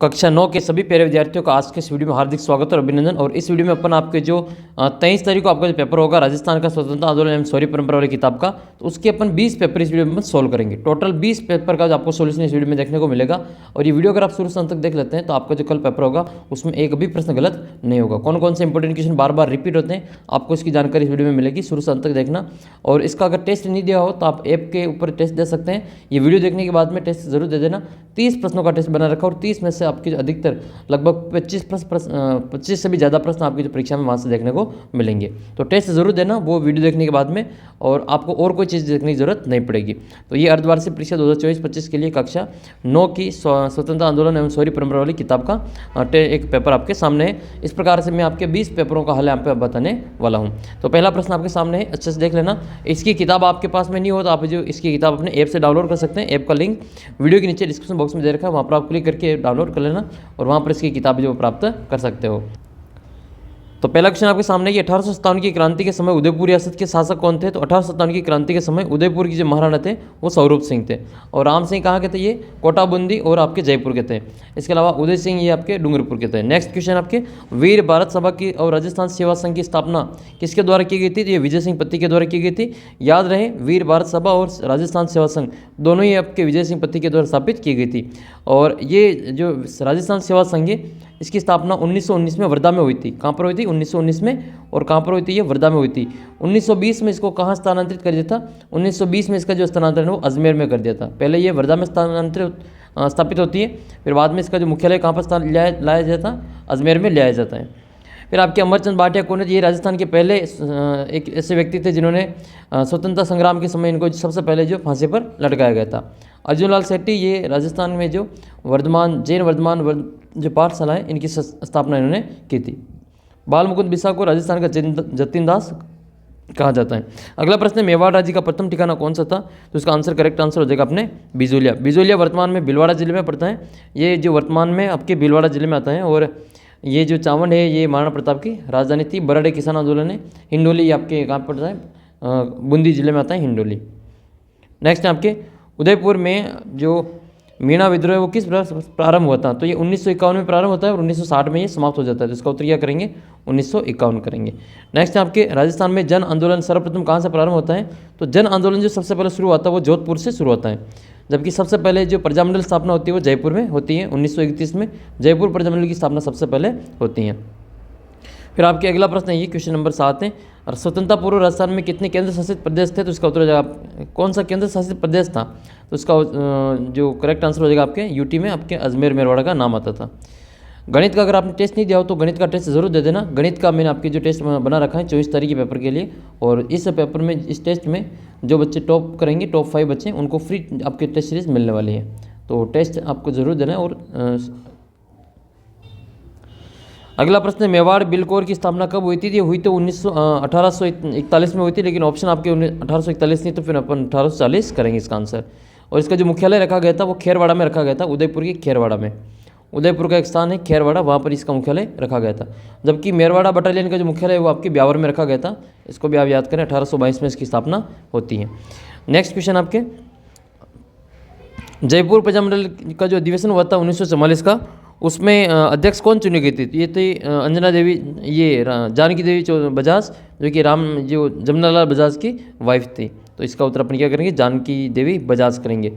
कक्षा 9 के सभी प्यारे विद्यार्थियों का आज के इस वीडियो में हार्दिक स्वागत और अभिनंदन। और इस वीडियो में अपन आपके जो 23 तारीख को आपका जो पेपर होगा राजस्थान का स्वतंत्रता आंदोलन एवं शौर्य परंपरा वाली किताब का, तो उसके अपन 20 पेपर इस वीडियो में सोल्व करेंगे। टोटल 20 पेपर का जो आपको सोल्यूशन इस वीडियो में देखने को मिलेगा। और ये वीडियो अगर आप शुरू से अंत तक देख लेते हैं तो आपका जो कल पेपर होगा उसमें एक भी प्रश्न गलत नहीं होगा। कौन कौन से इंपॉर्टेंट क्वेश्चन बार बार रिपीट होते हैं आपको इसकी जानकारी इस वीडियो में मिलेगी, शुरू से अंत तक देखना। और इसका अगर टेस्ट नहीं दिया हो तो आप ऐप के ऊपर टेस्ट दे सकते हैं। ये वीडियो देखने के बाद में टेस्ट जरूर दे देना। 30 प्रश्नों का टेस्ट बना रखा और 30 में से आपकी जो अधिकतर लगभग 25 से भी ज़्यादा प्रश्न आपकी जो परीक्षा में वहाँ से देखने को मिलेंगे। तो टेस्ट जरूर देना वो वीडियो देखने के बाद में, और आपको और कोई चीज़ देखने की जरूरत नहीं पड़ेगी। तो ये अर्धवार्षिक परीक्षा 2024-25 के लिए कक्षा 9 की स्वतंत्रता आंदोलन एवं शौर्य परंपरा वाली किताब का एक पेपर आपके सामने है। इस प्रकार से मैं आपके 20 पेपरों का हल यहाँ पे बताने वाला हूँ। तो पहला प्रश्न आपके सामने है, अच्छे से देख लेना। इसकी किताब आपके पास में नहीं हो तो आप जो इसकी किताब अपने ऐप से डाउनलोड कर सकते हैं। ऐप का लिंक वीडियो के नीचे डिस्क्रिप्शन बॉक्स में दे रखा है, वहाँ पर आप क्लिक करके डाउनलोड कर लेना और वहाँ पर इसकी किताब जो प्राप्त कर सकते हो। तो पहला क्वेश्चन आपके सामने कि 1857 की क्रांति के समय उदयपुर रियासत के शासक कौन थे? तो 1857 की क्रांति के समय उदयपुर की जो महाराणा थे वो स्वरूप सिंह थे। और राम सिंह कहाँ के थे? ये कोटा बूंदी और आपके जयपुर के थे। इसके अलावा उदय सिंह ये आपके डूंगरपुर के थे। नेक्स्ट क्वेश्चन आपके वीर भारत सभा की और राजस्थान सेवा संघ की स्थापना किसके द्वारा की गई थी? तो ये विजय सिंह पत्ती के द्वारा की गई थी। याद रहे वीर भारत सभा और राजस्थान सेवा संघ दोनों ही आपके विजय सिंह पत्ती के द्वारा स्थापित की गई थी। और ये जो राजस्थान सेवा संघ है इसकी स्थापना 1919 में वर्धा में हुई थी। कहाँ पर हुई थी? 1919 में। और कहाँ पर हुई थी? ये वर्धा में हुई थी। 1920 में इसको कहाँ स्थानांतरित कर दिया था? 1920 में इसका जो स्थानांतरण है वो अजमेर में कर दिया था। पहले ये वर्धा में स्थापित होती है, फिर बाद में इसका जो मुख्यालय कहाँ पर लाया जाता है? अजमेर में लाया जाता है। फिर आपके अमरचंद भाटिया कौन है? ये राजस्थान के पहले एक ऐसे व्यक्ति थे जिन्होंने स्वतंत्रता संग्राम के समय इनको सबसे पहले जो फांसी पर लटकाया गया था। अर्जुन लाल सेठी ये राजस्थान में जो जैन वर्धमान जो पाठशाला है इनकी स्थापना इन्होंने की थी। बाल मुकुंद बिस्सा को राजस्थान का जतिन दास कहा जाता है। अगला प्रश्न है मेवाड़ राज्य का प्रथम ठिकाना कौन सा था? तो इसका आंसर करेक्ट आंसर हो जाएगा अपने बिजोलिया। बिजोलिया वर्तमान में भीलवाड़ा जिले में पड़ता है। ये जो वर्तमान में आपके भीलवाड़ा जिले में आता है। और ये जो चावंड है ये महाराणा प्रताप की राजधानी थी। बराड़े किसान आंदोलन है। हिंडोली आपके कहाँ पड़ता है? बूंदी जिले में आता है हिंडोली। नेक्स्ट है आपके उदयपुर में जो मीणा विद्रोह वो किस प्रारंभ हुआ था? तो ये 1951 में प्रारंभ होता है और 1960 में ये समाप्त हो जाता है। तो इसका उत्तर क्या करेंगे? 1951 करेंगे। नेक्स्ट है आपके राजस्थान में जन आंदोलन सर्वप्रथम कहाँ से प्रारंभ होता है? तो जन आंदोलन जो सबसे पहले शुरू होता है वो जोधपुर से शुरू होता है, जबकि सबसे पहले जो प्रजामंडल स्थापना होती है वो जयपुर में होती है। 1931 में जयपुर प्रजामंडल की स्थापना सबसे पहले होती है। फिर आपके अगला प्रश्न है ये क्वेश्चन नंबर 7 है, स्वतंत्रता पूर्व राजस्थान में कितने केंद्र शासित प्रदेश थे? तो इसका उत्तर हो जाएगा कौन सा केंद्र शासित प्रदेश था? तो इसका जो करेक्ट आंसर हो जाएगा आपके यूटी में आपके अजमेर मेरवाड़ा का नाम आता था। गणित का अगर आपने टेस्ट नहीं दिया हो तो गणित का टेस्ट जरूर दे देना। गणित का मैंने आपके जो टेस्ट बना रखा है 24 तारीख के पेपर के लिए। और इस पेपर में इस टेस्ट में जो बच्चे टॉप करेंगे, टॉप 5 बच्चे, उनको फ्री आपके टेस्ट सीरीज मिलने वाली है। तो टेस्ट आपको जरूर देना है। और अगला प्रश्न है मेवाड़ बिलकोर की स्थापना कब हुई थी? ये हुई तो 1841 में हुई थी, लेकिन ऑप्शन आपके 1841 नहीं, तो फिर अपन 1840 करेंगे इसका आंसर। और इसका जो मुख्यालय रखा गया था वो खेरवाड़ा में रखा गया था, उदयपुर की खेरवाड़ा में। उदयपुर का एक स्थान है खेरवाड़ा, वहाँ पर इसका मुख्यालय रखा गया था। जबकि मेरवाड़ा बटालियन का जो मुख्यालय है वो आपके ब्यावर में रखा गया था। इसको भी आप याद करें, 1822 में इसकी स्थापना होती है। नेक्स्ट क्वेश्चन आपके जयपुर प्रजामंडल का जो अधिवेशन हुआ था 1944 का, उसमें अध्यक्ष कौन चुनी गई थी? ये थी अंजना देवी, ये जानकी देवी बजाज, जो कि जो जमनालाल बजाज की वाइफ थी। तो इसका उत्तर अपन क्या करेंगे? जानकी देवी बजाज करेंगे।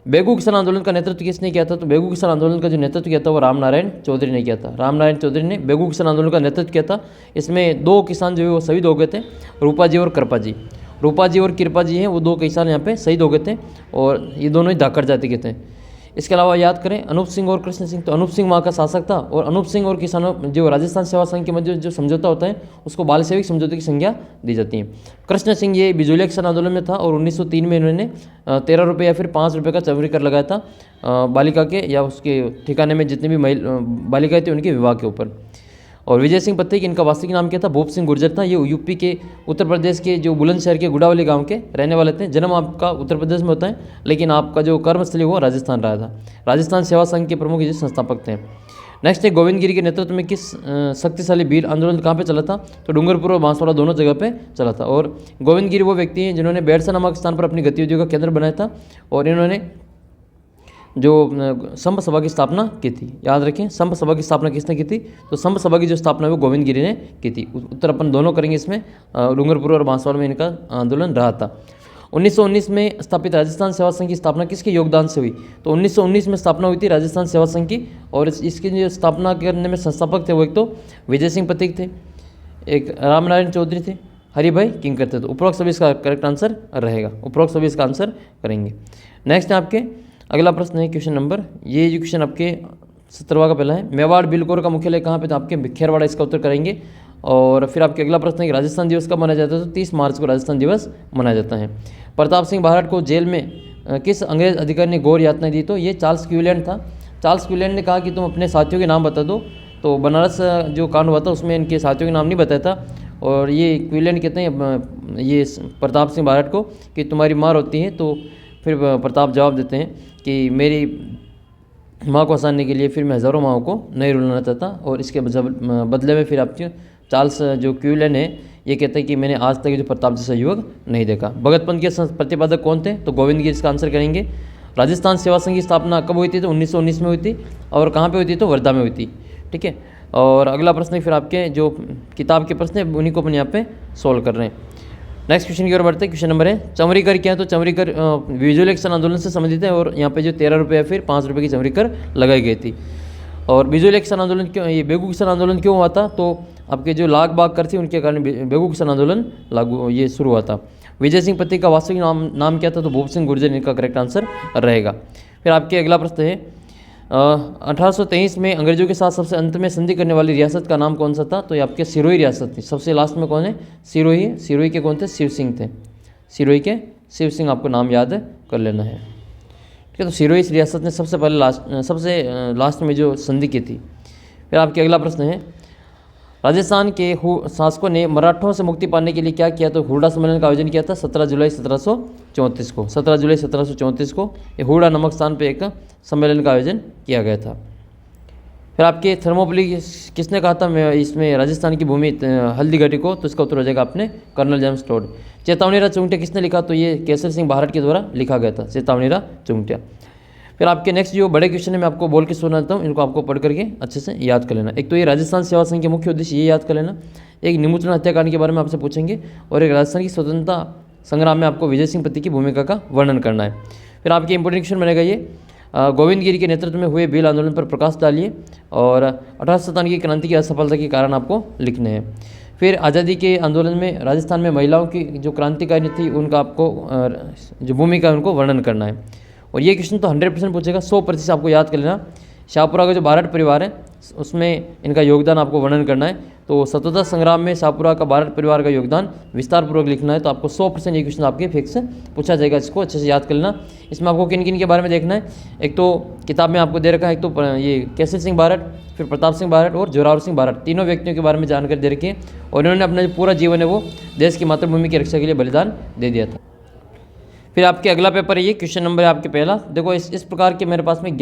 बेगू किसान आंदोलन का नेतृत्व किसने किया था? तो बेगू किसान आंदोलन का जो नेतृत्व किया था वो राम नारायण चौधरी ने किया था। राम नारायण चौधरी ने बेगू किसान आंदोलन का नेतृत्व किया था। इसमें 2 किसान जो है वो शहीद हो गए थे, रूपा जी और कृपा जी। रूपा जी और कृपा जी हैं वो 2 किसान यहाँ पे शहीद हो गए थे, और ये दोनों ही धाकड़ जाति के थे। इसके अलावा याद करें अनूप सिंह और कृष्ण सिंह, तो अनूप सिंह वहाँ का शासक था। और अनूप सिंह और किसानों जो राजस्थान सेवा संघ के मध्य जो समझौता होता है उसको बाल सेविक समझौते की संज्ञा दी जाती है। कृष्ण सिंह ये बिजोलिया किसान आंदोलन में था और 1903 में इन्होंने 13 रुपये या फिर 5 रुपये का चौधरी कर लगाया था बालिका के या उसके ठिकाने में जितनी भी बालिकाएँ थी उनके विवाह के ऊपर। और विजय सिंह पत्ती इनका वास्तविक नाम क्या था? भूप सिंह गुर्जर था। ये यूपी के उत्तर प्रदेश के जो बुलंदशहर के गुड़ावली गांव के रहने वाले थे। जन्म आपका उत्तर प्रदेश में होता है, लेकिन आपका जो कर्मस्थली वो राजस्थान रहा था। राजस्थान सेवा संघ के प्रमुख ये संस्थापक थे। नेक्स्ट है गोविंद गिरी के नेतृत्व में किस शक्तिशाली भील आंदोलन कहाँ पे चला था? तो डूंगरपुर और बांसवाड़ा दोनों जगह पे चला था। और गोविंद गिरी वो व्यक्ति हैं जिन्होंने बैरसा नामक स्थान पर अपनी गतिविधियों का केंद्र बनाया था। और इन्होंने जो संभ सभा की स्थापना की थी। याद रखें, संभ सभा की स्थापना किसने की थी? तो संभ सभा की जो स्थापना है वो गोविंद गिरी ने की थी। उत्तर अपन दोनों करेंगे इसमें। डूंगरपुर और बांसवाड़ में इनका आंदोलन रहा था। 1919 में स्थापित राजस्थान सेवा संघ की स्थापना किसके योगदान से हुई? तो 1919 में स्थापना हुई थी राजस्थान सेवा संघ की, और इसकी जो स्थापना करने में संस्थापक थे वो एक तो विजय सिंह पथिक थे, एक रामनारायण चौधरी थे, हरिभाई किंकर थे। तो उपरोक्त सभी इसका करेक्ट आंसर रहेगा। उपरोक्त सभी इसका आंसर करेंगे। नेक्स्ट है आपके अगला प्रश्न है क्वेश्चन नंबर, ये जो क्वेश्चन आपके 17वां का पहला है, मेवाड़ बिलकोर का मुख्यालय कहाँ पे था? आपके भिखेरवाड़ा, इसका उत्तर करेंगे। और फिर आपके अगला प्रश्न है कि राजस्थान दिवस कब मनाया जाता है? तो 30 मार्च को राजस्थान दिवस मनाया जाता है। प्रताप सिंह बारहट को जेल में किस अंग्रेज अधिकारी ने गौर यातना दी? तो ये चार्ल्स क्यूलैंड था। चार्ल्स क्यूलैंड ने कहा कि तुम अपने साथियों के नाम बता दो। तो बनारस जो कांड हुआ था उसमें इनके साथियों के नाम नहीं बताया था, और ये क्यूलैंड कहते हैं ये प्रताप सिंह बारहट को कि तुम्हारी मार होती है। तो फिर प्रताप जवाब देते हैं कि मेरी माँ को हंसाने के लिए फिर मैं हज़ारों माँओं को नहीं रुलाना चाहता, और इसके बदले में फिर आपके चार्ल्स जो क्यूलैंड है ये कहते हैं कि मैंने आज तक जो प्रताप जैसा युवक नहीं देखा। भगत पंथ के प्रतिपादक कौन थे? तो गोविंद गिरी, इसका आंसर करेंगे। राजस्थान सेवा संघ की स्थापना कब हुई थी? तो 1919 में हुई थी, और कहाँ पे हुई थी? तो वर्धा में हुई थी। ठीक है। और अगला प्रश्न फिर आपके जो किताब के प्रश्न है उन्हीं को अपन यहाँ पे सोल्व कर रहे हैं। नेक्स्ट क्वेश्चन की ओर बढ़ते हैं। क्वेश्चन नंबर है चमरी कर क्या है? तो चमरी कर विजुअलेक्शन आंदोलन से संबंधित है, और यहाँ पे जो 13 रुपये या फिर 5 रुपये की चमरी कर लगाई गई थी। और विजुअलेक्शन आंदोलन क्यों, ये बेगू किसान आंदोलन क्यों हुआ था? तो आपके जो लाग बाग कर थी उनके कारण बेगू किसान आंदोलन लागू ये शुरू हुआ था। विजय सिंह पथिक का वास्तविक नाम क्या था? तो भूप सिंह गुर्जर, इनका करेक्ट आंसर रहेगा। फिर आपके अगला प्रश्न है 1823 में अंग्रेजों के साथ सबसे अंत में संधि करने वाली रियासत का नाम कौन सा था? तो ये आपके सिरोही रियासत थी। सबसे लास्ट में कौन है? सिरोही। सिरोही के कौन थे? शिव सिंह थे। सिरोही के शिव सिंह, आपको नाम याद कर लेना है। ठीक है। तो सिरोही इस रियासत ने सबसे पहले सबसे लास्ट में जो संधि की थी। फिर आपके अगला प्रश्न है राजस्थान के शासकों ने मराठों से मुक्ति पाने के लिए क्या किया? तो हुडा सम्मेलन का आयोजन किया था 17 जुलाई 1734 को। 17 जुलाई 1734 को ये हुडा नामक स्थान पे एक सम्मेलन का आयोजन किया गया था। फिर आपके थर्मोपली किसने कहा था इसमें राजस्थान की भूमि हल्दी घाटी को? तो इसका उत्तर हो जाएगा अपने कर्नल जेम्स टोड। चेतावनीरा चुंगटिया किसने लिखा? तो ये केसर सिंह बारहट के द्वारा लिखा गया था, चेतावनीरा चुंगटिया। फिर आपके नेक्स्ट जो बड़े क्वेश्चन है मैं आपको बोल के सुनाता हूँ, इनको आपको पढ़ करके अच्छे से याद कर लेना। एक तो ये राजस्थान सेवा संघ के मुख्य उद्देश्य ये याद कर लेना, एक निमुद्रण हत्याकांड के बारे में आपसे पूछेंगे, और एक राजस्थान की स्वतंत्रता संग्राम में आपको विजय सिंह पथिक की भूमिका का वर्णन करना है। फिर आपके इंपोर्टेंट क्वेश्चन बनेगा ये गोविंद गिरी के नेतृत्व में हुए भील आंदोलन पर प्रकाश डालिए, और 1857 की क्रांति की असफलता के कारण आपको लिखने हैं। फिर आज़ादी के आंदोलन में राजस्थान में महिलाओं की जो क्रांतिकारी थी उनका आपको जो भूमिका है उनको वर्णन करना है। और ये क्वेश्चन तो 100% पूछेगा, 100% आपको याद कर लेना। शाहपुरा का जो बारहट परिवार है उसमें इनका योगदान आपको वर्णन करना है। तो स्वतंत्रता संग्राम में शाहपुरा का बारहट परिवार का योगदान विस्तारपूर्वक लिखना है। तो आपको 100% ये क्वेश्चन आपके फिक्स पूछा जाएगा, इसको अच्छे से याद कर लेना। इसमें आपको किन किन के बारे में देखना है, एक तो किताब में आपको दे रखा है, एक तो ये केसर सिंह बारहट, फिर प्रताप सिंह बारहट और जोरावर सिंह बारहट, तीनों व्यक्तियों के बारे में जानकारी दे रखी है, और इन्होंने अपना जो पूरा जीवन है वो देश की मातृभूमि की रक्षा के लिए बलिदान दे दिया था। फिर आपके अगला पेपर है ये क्वेश्चन नंबर है आपके पहला। देखो इस प्रकार के मेरे पास में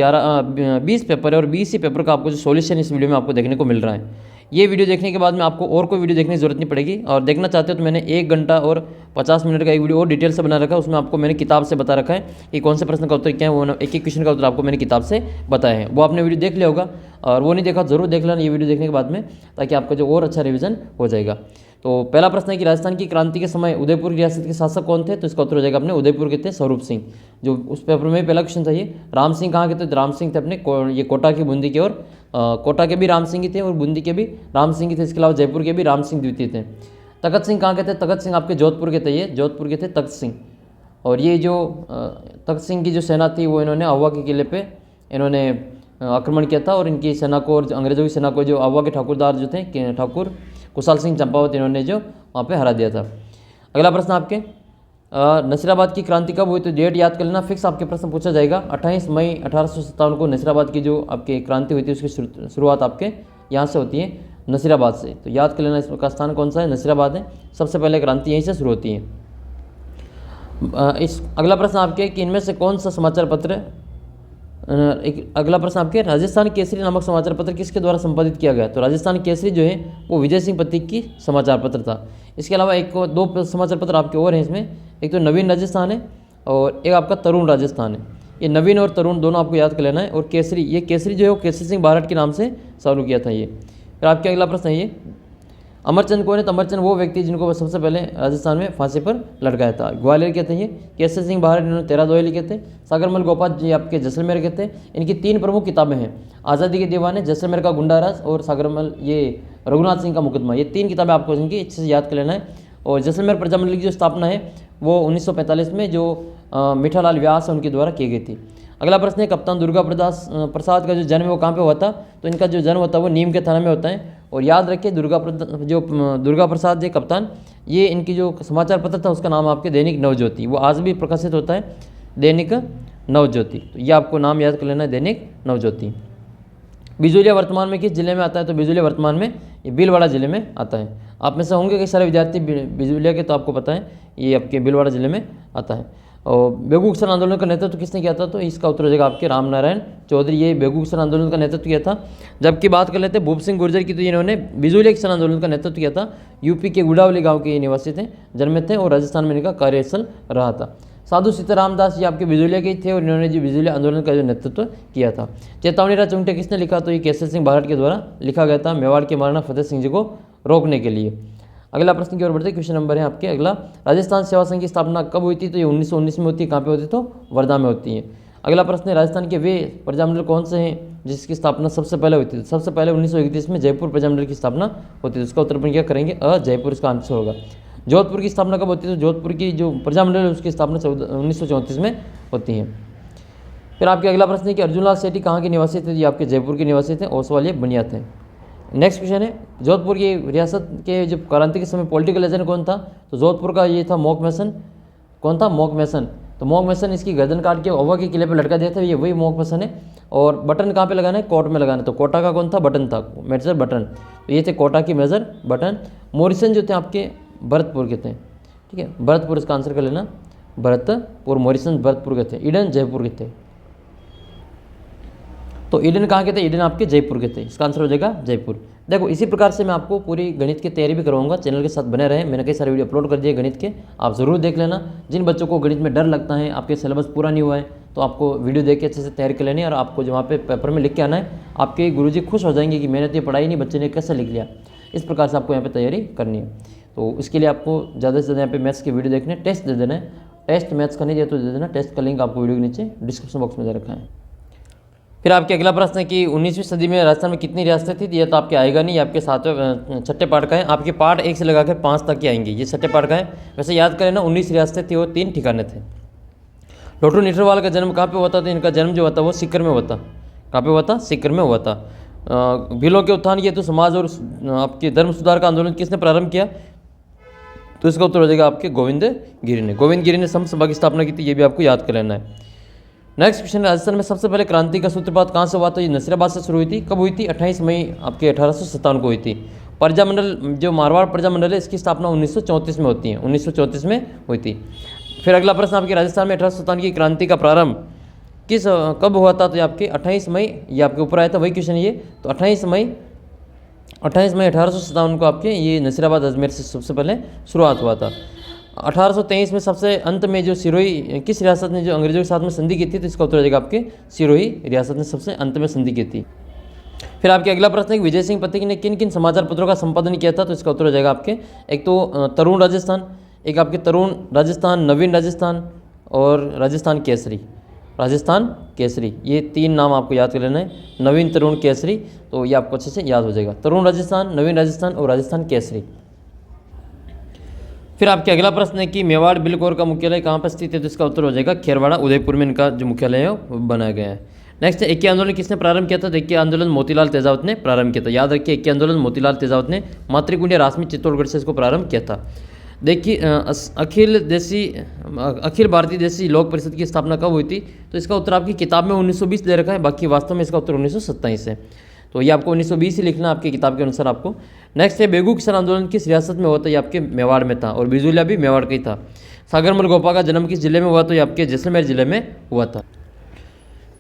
20 पेपर है, और 20 ही पेपर का आपको जो सॉल्यूशन इस वीडियो में आपको देखने को मिल रहा है। ये वीडियो देखने के बाद में आपको और कोई वीडियो देखने की जरूरत नहीं पड़ेगी, और देखना चाहते हो तो मैंने 1 घंटा और 50 मिनट का एक वीडियो और डिटेल से बना रखा है। उसमें आपको मैंने किताब से बता रखा है कि कौन से प्रश्न का उत्तर क्या है, वो एक क्वेश्चन का उत्तर आपको मैंने किताब से बताया है। वो आपने वीडियो देख लिया होगा, और वो नहीं देखा जरूर देख लेना ये वीडियो देखने के बाद में, ताकि आपका जो और अच्छा रिविजन हो जाएगा। तो पहला प्रश्न है कि राजस्थान की क्रांति के समय उदयपुर की रियासत के शासक कौन थे? तो इसका उत्तर हो जाएगा अपने उदयपुर के थे स्वरूप सिंह। जो उस पेपर में पहला क्वेश्चन था ये। राम सिंह कहाँ के थे? राम सिंह थे अपने ये कोटा की बूंदी के, और कोटा के भी राम सिंह ही थे और बूंदी के भी राम सिंह ही थे। इसके अलावा जयपुर के भी राम सिंह द्वितीय थे। तखत सिंह कहाँ के थे? तखत सिंह आपके जोधपुर के थे, ये जोधपुर के थे तखत सिंह। और ये जो तखत सिंह की जो सेना थी वो इन्होंने आहुआ के किले पे इन्होंने आक्रमण किया था, और इनकी सेना को और अंग्रेजों की सेना को जो आहुआ के ठाकुरदार जो थे ठाकुर कुशाल सिंह चंपावत, इन्होंने जो वहाँ पे हरा दिया था। अगला प्रश्न आपके नसीराबाद की क्रांति कब हुई? तो डेट याद कर लेना, फिक्स आपके प्रश्न पूछा जाएगा। 28 मई 1857 को नसीराबाद की जो आपकी क्रांति हुई थी उसकी शुरुआत आपके यहाँ से होती है, नसीराबाद से। तो याद कर लेना इसका स्थान कौन सा है? नसीराबाद है। सबसे पहले क्रांति यहीं से शुरू होती है। इस अगला प्रश्न आपके कि इनमें से कौन सा समाचार पत्र एक अगला प्रश्न आपके राजस्थान केसरी नामक समाचार पत्र किसके द्वारा संपादित किया गया? तो राजस्थान केसरी जो है वो विजय सिंह पथिक की समाचार पत्र था। इसके अलावा एक दो समाचार पत्र आपके और हैं इसमें, एक तो नवीन राजस्थान है और एक आपका तरुण राजस्थान है। ये नवीन और तरुण दोनों आपको याद कर लेना है। और केसरी, ये केसरी जो है वो केसरी सिंह बारहट के नाम से चालू किया था ये। फिर आपके अगला प्रश्न है ये, अमरचंद कौन है? तो अमरचंद वो व्यक्ति जिनको सबसे पहले राजस्थान में फांसी पर लटकाया था। ग्वालियर के थे ये। केसरी सिंह बारहट इन्होंने 13 दोहे लिखे थे। सागरमल गोपाल जी आपके जैसलमेर के थे। इनकी 3 प्रमुख किताबें हैं, आज़ादी के दीवाने, जैसलमेर का गुंडाराज और सागरमल ये रघुनाथ सिंह का मुकदमा। ये 3 किताबें आपको इनकी अच्छे से याद कर लेना है। और जैसलमेर प्रजामंडल की जो स्थापना है वो 1945 में जो मीठालाल व्यास है उनके द्वारा की गई थी। अगला प्रश्न है, कप्तान दुर्गा प्रसाद का जो जन्म है वो कहाँ पे हुआ था? तो इनका जो जन्म होता है वो नीम के थाना में होता है। और याद रखिए दुर्गा प्रसाद जी कप्तान, ये इनकी जो समाचार पत्र था उसका नाम आपके दैनिक नवज्योति, वो आज भी प्रकाशित होता है, दैनिक नवज्योति। तो ये आपको नाम याद कर लेना है, दैनिक नवज्योति। बिजूलिया वर्तमान में किस जिले में आता है? तो बिजूलिया वर्तमान में ये भीलवाड़ा जिले में आता है। आप में से होंगे कई सारे विद्यार्थी बिजूलिया के, तो आपको पता है ये आपके भीलवाड़ा जिले में आता है। और बेगू किसान आंदोलन का नेतृत्व किसने किया था? तो इसका उत्तर हो जाएगा आपके रामनारायण चौधरी, ये बेगू किसान आंदोलन का नेतृत्व किया था। जबकि बात कर लेते हैं भूप सिंह गुर्जर की, तो इन्होंने बिजूलिया किसान आंदोलन का नेतृत्व किया था। यूपी के गुड़ावली गाँव के ये निवासी थे, जन्मे थे और राजस्थान में इनका कार्यस्थल रहा था। साधु सीताराम दास ये आपके बिजूलिया के ही थे और इन्होंने जो बिजूलिया आंदोलन का जो नेतृत्व किया था। चेतावनी राज चुंगटे किसने लिखा? तो ये केसरी सिंह बारहट के द्वारा लिखा गया था, मेवाड़ के महाराणा फतेह सिंह जी को रोकने के लिए। अगला प्रश्न की ओर बढ़ते, क्वेश्चन नंबर है आपके अगला, राजस्थान सेवा संघ की स्थापना कब हुई थी? तो ये 1919 में होती है। कहाँ पे होती है? तो वर्धा में होती है। अगला प्रश्न है, राजस्थान के वे प्रजामंडल कौन से हैं जिसकी स्थापना सबसे पहले हुई थी? सबसे पहले 1931 में जयपुर प्रजामंडल की स्थापना होती है। उसका उत्तर अपन क्या करेंगे? जयपुर इसका आंसर होगा। जोधपुर की स्थापना कब होती है? तो जोधपुर की जो प्रजामंडल है उसकी स्थापना 1934 में होती है। फिर आपके अगला प्रश्न है कि अर्जुनलाल सेठी कहाँ के निवासी थे? ये आपके जयपुर के निवासी थे, ओसवाल ये बनिया थे। नेक्स्ट क्वेश्चन है, जोधपुर की रियासत के जो क्रांति के समय पॉलिटिकल एजेंट कौन था? तो जोधपुर का ये था मॉक मैसन। कौन था? मॉक मैसन। तो मॉक मैसन इसकी गर्दन काट के ओवा के किले पर लटका दिया था, ये वही मॉक मैसन है। और बटन कहाँ पे लगाना है? कोट में लगाना है। तो कोटा का कौन था? बटन था, मेजर बटन। तो ये थे कोटा की मेजर बटन। मोरिसन जो थे आपके भरतपुर के थे, ठीक है, भरतपुर इसका आंसर कर लेना, भरतपुर। मोरिसन भरतपुर के थे। ईडन जयपुर के थे। तो ईडन कहाँ के थे? ईडन आपके जयपुर के थे, इसका आंसर हो जाएगा जयपुर। देखो इसी प्रकार से मैं आपको पूरी गणित की तैयारी भी करवाऊंगा, चैनल के साथ बने रहे। मैंने कई सारे वीडियो अपलोड कर दिए गणित के, आप ज़रूर देख लेना। जिन बच्चों को गणित में डर लगता है, आपके सिलेबस पूरा नहीं हुआ है, तो आपको वीडियो देख के अच्छे से तैयारी कर लेनी है। और आपको जो वहाँ पे पेपर में लिख के आना है, आपके गुरुजी खुश हो जाएंगे कि मैंने तो ये पढ़ाई नहीं, बच्चे ने कैसे लिख लिया। इस प्रकार से आपको यहाँ पर तैयारी करनी है। तो इसके लिए आपको ज़्यादा से ज़्यादा यहाँ पे मैथ्स की वीडियो देखने, टेस्ट दे देना है। टेस्ट मैथ्स का नहीं दिया तो दे देना, टेस्ट का लिंक आपको वीडियो के नीचे डिस्क्रिप्शन बॉक्स में दे रखा है। फिर आपके अगला प्रश्न है कि 19वीं सदी में राजस्थान में कितनी रियासतें थी? ये तो आपके आएगा नहीं, आपके 7वें 6ठे पार्ट का है। आपके पार्ट 1 से लगाकर 5 तक के आएंगे, ये 6ठे पार्ट का है। वैसे याद करें ना, 19 रियासतें थी और 3 ठिकाने थे। लोटू निठरवाल का जन्म कहाँ पे हुआ था? तो इनका जन्म जो हुआ था वो सीकर में हुआ था। कहाँ पे हुआ था? सीकर में हुआ था। भीलों के उत्थान किए तो समाज और आपके धर्म सुधार का आंदोलन किसने प्रारंभ किया? तो इसका उत्तर हो जाएगा आपके गोविंद गिरी ने। गोविंद गिरी ने सम सभा की स्थापना की थी, ये भी आपको याद कर लेना है। नेक्स्ट क्वेश्चन, राजस्थान में सबसे पहले क्रांति का सूत्रपात कहाँ से हुआ? तो ये नसीराबाद से शुरू हुई थी। कब हुई थी? 28 मई आपके 1857 को हुई थी। प्रजामंडल जो मारवाड़ प्रजामंडल है, इसकी स्थापना 1934 में होती है, 1934 में हुई थी। फिर अगला प्रश्न आपके, राजस्थान में 1857 की क्रांति का प्रारंभ कब हुआ था? तो ये आपके 28 मई, ये आपके ऊपर आया था वही क्वेश्चन ये। तो 28 मई 1857 को आपके ये नसीराबाद अजमेर से सबसे पहले शुरुआत हुआ था। 1823 में सबसे अंत में जो सिरोही किस रियासत ने जो अंग्रेजों के साथ में संधि की थी? तो इसका उत्तर हो जाएगा आपके सिरोही रियासत ने सबसे अंत में संधि की थी। फिर आपके अगला प्रश्न है, विजय सिंह पथिक ने किन किन समाचार पत्रों का संपादन किया था? तो इसका उत्तर हो जाएगा आपके, एक तो तरुण राजस्थान, एक आपके तरुण राजस्थान, नवीन राजस्थान और राजस्थान केसरी। राजस्थान केसरी, ये 3 नाम आपको याद कर लेना है, नवीन, तरुण, केसरी। तो ये आपको अच्छे से याद हो जाएगा, तरुण राजस्थान, नवीन राजस्थान और राजस्थान केसरी। फिर आपके अगला प्रश्न है कि मेवाड़ बिलकौर का मुख्यालय कहाँ पर स्थित है? तो इसका उत्तर हो जाएगा खेरवाड़ा, उदयपुर में इनका जो मुख्यालय है वो बनाया गया है। नेक्स्ट है, एकी आंदोलन किसने प्रारंभ किया था? तो एकी आंदोलन मोतीलाल तेजावत ने प्रारंभ किया था। याद रखिए, एकी आंदोलन मोतीलाल तेजावत ने मातृकुंडिया रासमी चित्तौड़गढ़ से इसको प्रारंभ किया था। देखिए अखिल भारतीय देशी लोक परिषद की स्थापना कब हुई थी? तो इसका उत्तर आपकी किताब में 1920 दे रखा है, बाकी वास्तव में इसका उत्तर 1927 है। तो ये आपको 1920 ही लिखना आपकी किताब के अनुसार आपको। नेक्स्ट है, बेगू किसान आंदोलन किस रियासत में हुआ था? ये आपके मेवाड़ में था और बिजूलिया भी मेवाड़ का ही था। सागरमल गोपा का जन्म किस जिले में हुआ? तो ये आपके जैसलमेर जिले में हुआ था।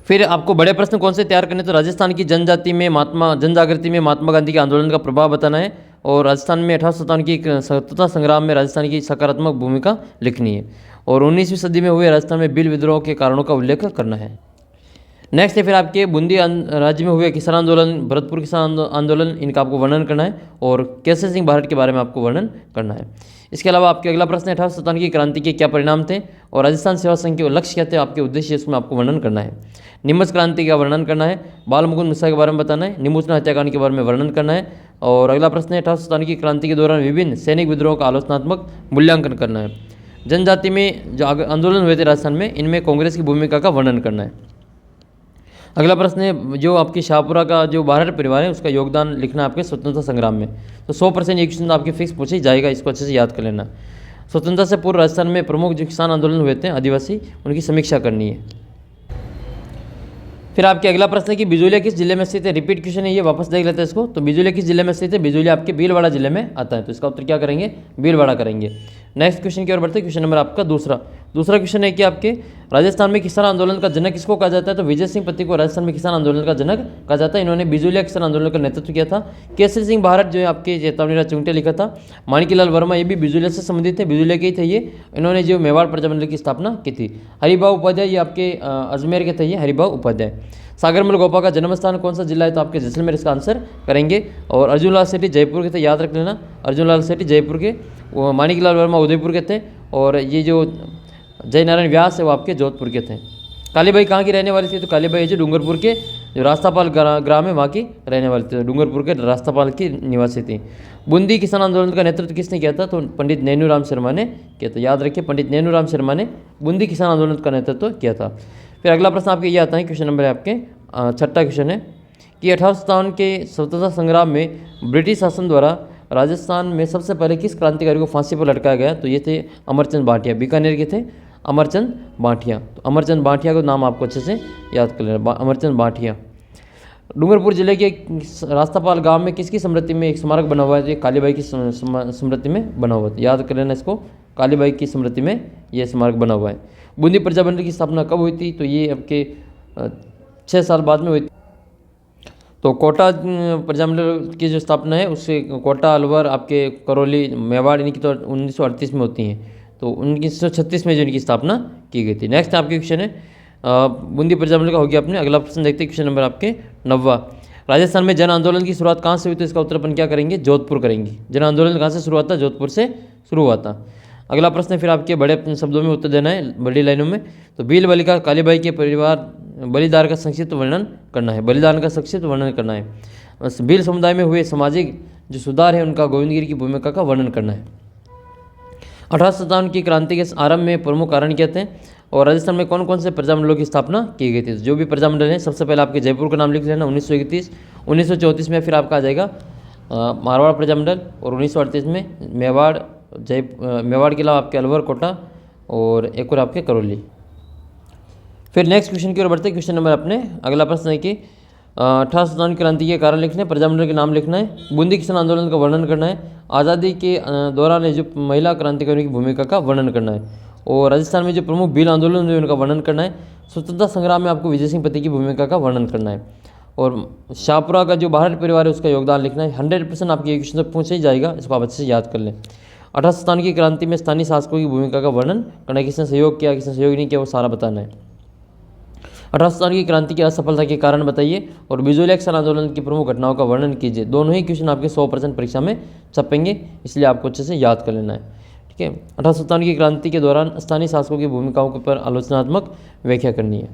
फिर आपको बड़े प्रश्न कौन से तैयार करने? तो राजस्थान की जनजाति में जनजागृति में महात्मा गांधी के आंदोलन का प्रभाव बताना है। और राजस्थान में 1857 की स्वतंत्रता संग्राम में राजस्थान की सकारात्मक भूमिका लिखनी है। और 19वीं सदी में हुए राजस्थान में भील विद्रोह के कारणों का उल्लेख करना है। नेक्स्ट है फिर आपके बूंदी राज्य में हुए किसान आंदोलन, भरतपुर किसान आंदोलन, इनका आपको वर्णन करना है और केसरी सिंह भारत के बारे में आपको वर्णन करना है। इसके अलावा आपके अगला प्रश्न है 1857 की क्रांति के क्या परिणाम थे और राजस्थान सेवा संघ के लक्ष्य क्या थे, आपके उद्देश्य इसमें आपको वर्णन करना है। निम्बस क्रांति का वर्णन करना है, बाल मुकुंद मिश्रा के बारे में बताना है, निमोचना हत्याकांड के बारे में वर्णन करना है। और अगला प्रश्न है 1857 की क्रांति के दौरान विभिन्न सैनिक विद्रोह का आलोचनात्मक मूल्यांकन करना है। जनजाति में जो आंदोलन हुए थे राजस्थान में, इनमें कांग्रेस की भूमिका का वर्णन करना है। अगला प्रश्न है जो आपकी शाहपुरा का जो बारहट परिवार है उसका योगदान लिखना है आपके स्वतंत्रता संग्राम में। तो 100% ये क्वेश्चन आपके फिक्स पूछे जाएगा, इसको अच्छे से याद कर लेना। स्वतंत्रता से पूर्व राजस्थान में प्रमुख जो किसान आंदोलन हुए थे आदिवासी, उनकी समीक्षा करनी है। फिर आपके अगला प्रश्न है कि बिजोलिया किस जिले में स्थित है। रिपीट क्वेश्चन है ये, वापस देख लेते हैं इसको। तो बिजोलिया किस जिले में स्थित है, बिजोलिया आपके भीलवाड़ा जिले में आता है। तो इसका उत्तर क्या करेंगे, भीलवाड़ा करेंगे। नेक्स्ट क्वेश्चन की ओर बढ़ते हैं, क्वेश्चन नंबर आपका दूसरा क्वेश्चन है कि आपके राजस्थान में किसान आंदोलन का जनक किसको कहा जाता है। तो विजय सिंह पति को राजस्थान में किसान आंदोलन का जनक कहा जाता है। इन्होंने बिजोलिया किसान आंदोलन का नेतृत्व किया था। केसरी सिंह भारत जो है आपके चेतावनी राज चुंगटे लिखा था। माणिकलाल वर्मा ये भी बिजोलिया से संबंधित थे, बिजोलिया के ही थे ये। इन्होंने जो मेवाड़ प्रजामंडल की स्थापना की थी। हरिभाऊ उपाध्याय ये आपके अजमेर के थे, ये हरिभाऊ उपाध्याय। सागरमल गोपा का जन्म स्थान कौन सा जिला है, तो आपके जैसलमेर इसका आंसर करेंगे। और अर्जुन लाल सेठी जयपुर के थे, याद रख लेना, अर्जुन लाल सेठी जयपुर के। माणिकलाल वर्मा उदयपुर के थे। और ये जो जयनारायण व्यास है वो आपके जोधपुर के थे। कालीबाई कहाँ की रहने वाली थी, तो कालीबाई जो डूंगरपुर के जो रास्तापाल ग्राम है वहाँ की रहने वाली थी, डूंगरपुर के रास्तापाल की निवासी थी। बूंदी किसान आंदोलन का नेतृत्व किसने किया था, तो पंडित नैनूराम शर्मा ने किया था। याद रखिए, पंडित नैनूराम शर्मा ने बूंदी किसान आंदोलन का नेतृत्व किया था। फिर अगला प्रश्न आपके ये आता है, क्वेश्चन नंबर आपके छठा क्वेश्चन है कि 1857 के स्वतंत्रता संग्राम में ब्रिटिश शासन द्वारा राजस्थान में सबसे पहले किस क्रांतिकारी को फांसी पर लटकाया गया। तो ये थे अमरचंद भाटिया, बीकानेर के थे अमरचंद भाटिया। तो अमरचंद भाटिया का नाम आपको अच्छे से याद कर लेना, अमरचंद भाटिया। डूंगरपुर जिले के रास्तापाल गांव में किसकी स्मृति में एक स्मारक बना हुआ है, तो कालीबाई की स्मृति में बना हुआ है। याद कर लेना इसको, कालीबाई की स्मृति में ये स्मारक बना हुआ है। बूंदी प्रजामंडल की स्थापना कब हुई थी, तो ये आपके 6 साल बाद में हुई थी। तो कोटा प्रजामंडल की जो स्थापना है उससे कोटा, अलवर, आपके करौली, मेवाड़, इनकी तो 1938 में होती हैं। तो 1936 में जो इनकी स्थापना की गई थी। नेक्स्ट आपके क्वेश्चन है बूंदी प्रजामंडल का हो गया अपने। अगला प्रश्न देखते हैं, क्वेश्चन नंबर आपके 9वां। राजस्थान में जन आंदोलन की शुरुआत कहाँ से हुई, तो इसका उत्तर अपन क्या करेंगे, जोधपुर करेंगे। जन आंदोलन कहाँ से शुरू हुआ था, जोधपुर से शुरू हुआ था। अगला प्रश्न फिर आपके बड़े शब्दों में उत्तर देना है, बड़ी लाइनों में। तो भील बालिका कालीबाई के परिवार बलिदान का संक्षिप्त वर्णन करना है, बलिदान का संक्षिप्त वर्णन करना है। भील समुदाय में हुए सामाजिक जो सुधार है उनका गोविंदगिरी की भूमिका का वर्णन करना है। 1857 की क्रांति के आरंभ में प्रमुख कारण क्या थे और राजस्थान में कौन कौन से प्रजामंडलों की स्थापना की गई थी। जो भी प्रजामंडल है सबसे पहले आपके जयपुर का नाम लिख लेना, 1931। 1934 में फिर आपका आ जाएगा मारवाड़ प्रजामंडल और 1938 में मेवाड़, मेवाड़ के अलावा आपके अलवर, कोटा और एक और आपके करौली। फिर नेक्स्ट क्वेश्चन की ओर बढ़ते हैं। क्वेश्चन नंबर अपने अगला प्रश्न है कि 1857 क्रांति के कारण लिखने, प्रजामंडल के नाम लिखना है, बूंदी किसान आंदोलन का वर्णन करना है, आज़ादी के दौरान जो महिला क्रांतिकारियों की भूमिका का वर्णन करना है और राजस्थान में जो प्रमुख भील आंदोलन हुए उनका वर्णन करना है। स्वतंत्रता संग्राम में आपको विजय सिंह पति की भूमिका का वर्णन करना है और शाहपुरा का जो बाहर परिवार है उसका योगदान लिखना है। 100% आपके ये क्वेश्चन पूछा ही जाएगा, इसको आप अच्छे से याद कर लें। 1857 की क्रांति में स्थानीय शासकों की भूमिका का वर्णन करना है, किसने सहयोग किया, किसने सहयोग नहीं किया, वो सारा बताना है। 1857 की क्रांति की असफलता के कारण बताइए और बिजोलिया किसान आंदोलन की प्रमुख घटनाओं का वर्णन कीजिए। दोनों ही क्वेश्चन आपके 100% परीक्षा में छपेंगे, इसलिए आपको अच्छे से याद कर लेना है। ठीक है, 1857 की क्रांति के दौरान स्थानीय शासकों की भूमिकाओं के ऊपर आलोचनात्मक व्याख्या करनी है।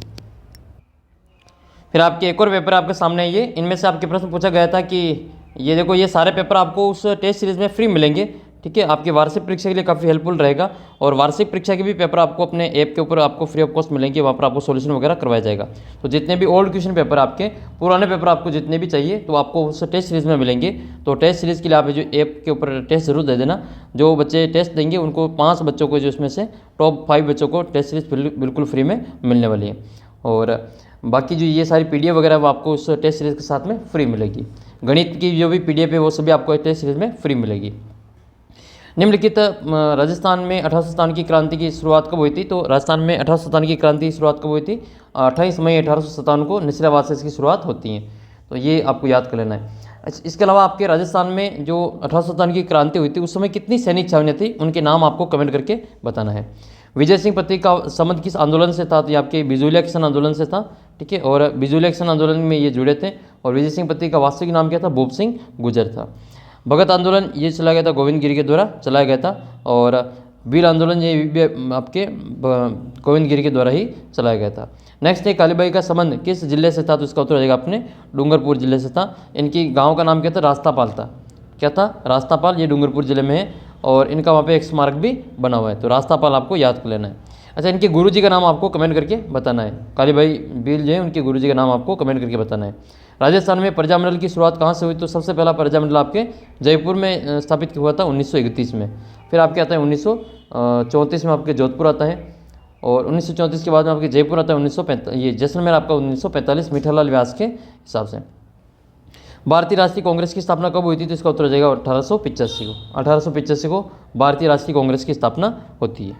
फिर आपके एक और पेपर आपके सामने है, ये इनमें से आपके प्रश्न पूछा गया था कि ये देखो, ये सारे पेपर आपको उस टेस्ट सीरीज में फ्री मिलेंगे। ठीक है, आपके वार्षिक परीक्षा के लिए काफ़ी हेल्पफुल रहेगा और वार्षिक परीक्षा के भी पेपर आपको अपने ऐप के ऊपर आपको फ्री ऑफ कॉस्ट मिलेंगे, वहाँ पर आपको सॉल्यूशन वगैरह करवाया जाएगा। तो जितने भी ओल्ड क्वेश्चन पेपर आपके पुराने पेपर आपको जितने भी चाहिए तो आपको उस टेस्ट सीरीज में मिलेंगे। तो टेस्ट सीरीज़ के लिए आप जो ऐप के ऊपर टेस्ट जरूर दे देना। जो बच्चे टेस्ट देंगे उनको 5 बच्चों को, जो इसमें से टॉप 5 बच्चों को टेस्ट सीरीज बिल्कुल फ्री में मिलने वाली है और बाकी जो ये सारी PDF वगैरह वो आपको उस टेस्ट सीरीज के साथ में फ्री मिलेगी। गणित की जो भी PDF है वो सभी आपको टेस्ट सीरीज में फ्री मिलेगी। निम्नलिखित राजस्थान में 1857 की क्रांति की शुरुआत कब हुई थी। तो राजस्थान में 1857 की क्रांति की शुरुआत कब हुई थी, 28 मई 1857 को नसीराबाद से इसकी शुरुआत होती है। तो ये आपको याद कर लेना है। अच्छा, इसके अलावा आपके राजस्थान में जो 1857 की क्रांति हुई थी उस समय कितनी सैनिक छावनियाँ थी, उनके नाम आपको कमेंट करके बताना है। विजय सिंह पत्नी का संबंध किस आंदोलन से था, तो ये आपके बिजूलिया किसान आंदोलन से था, ठीक है। और बिजूलिया किसान आंदोलन में ये जुड़े थे। और विजय सिंह पत्नी का वास्तविक नाम क्या था, भूप सिंह गुजर था। भगत आंदोलन ये चलाया गया था गोविंद गिरी के द्वारा चलाया गया था। और भील आंदोलन ये भी आपके गोविंद गिरी के द्वारा ही चलाया गया था। नेक्स्ट है कालीबाई का संबंध किस जिले से था, तो इसका उत्तर हो जाएगा अपने डूंगरपुर जिले से था। इनकी गांव का नाम क्या था, रास्तापाल था। क्या था, रास्तापाल, ये डूंगरपुर जिले में है। और इनका वहाँ पे एक स्मारक भी बना हुआ है, तो रास्तापाल आपको याद कर लेना है। अच्छा, इनके गुरुजी का नाम आपको कमेंट करके बताना है। कालीबाई भील जो है उनके गुरुजी का नाम आपको कमेंट करके बताना है। राजस्थान में प्रजामंडल की शुरुआत कहाँ से हुई, तो सबसे पहला प्रजामंडल आपके जयपुर में स्थापित हुआ था 1931 में। फिर आपके आता है 1934 में आपके जोधपुर आता है। और 1934 के बाद में आपके जयपुर आता है 1945, ये जैसलमेर आपका 1945 मीठालाल व्यास के हिसाब से। भारतीय राष्ट्रीय कांग्रेस की स्थापना कब हुई थी, तो इसका उत्तर हो जाएगा 1885 को। 1885 को भारतीय राष्ट्रीय कांग्रेस की स्थापना होती है।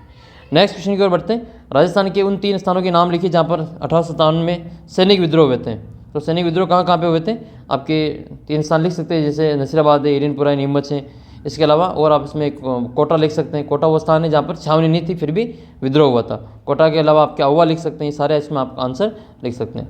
नेक्स्ट क्वेश्चन की ओर बढ़ते हैं। राजस्थान के उन 3 स्थानों के नाम लिखिए जहाँ पर 1857 में सैनिक विद्रोह हुए थे। तो सैनिक विद्रोह कहाँ कहाँ पे हुए थे, आपके 3 स्थान लिख सकते हैं, जैसे नसीराबाद है, हिरनपुरा है, नीमच है। इसके अलावा और आप इसमें कोटा लिख सकते हैं। कोटा वो स्थान है जहाँ पर छावनी नहीं थी फिर भी विद्रोह हुआ था। कोटा के अलावा आपके अहुआ लिख सकते हैं। ये सारे इसमें आप आंसर लिख सकते हैं।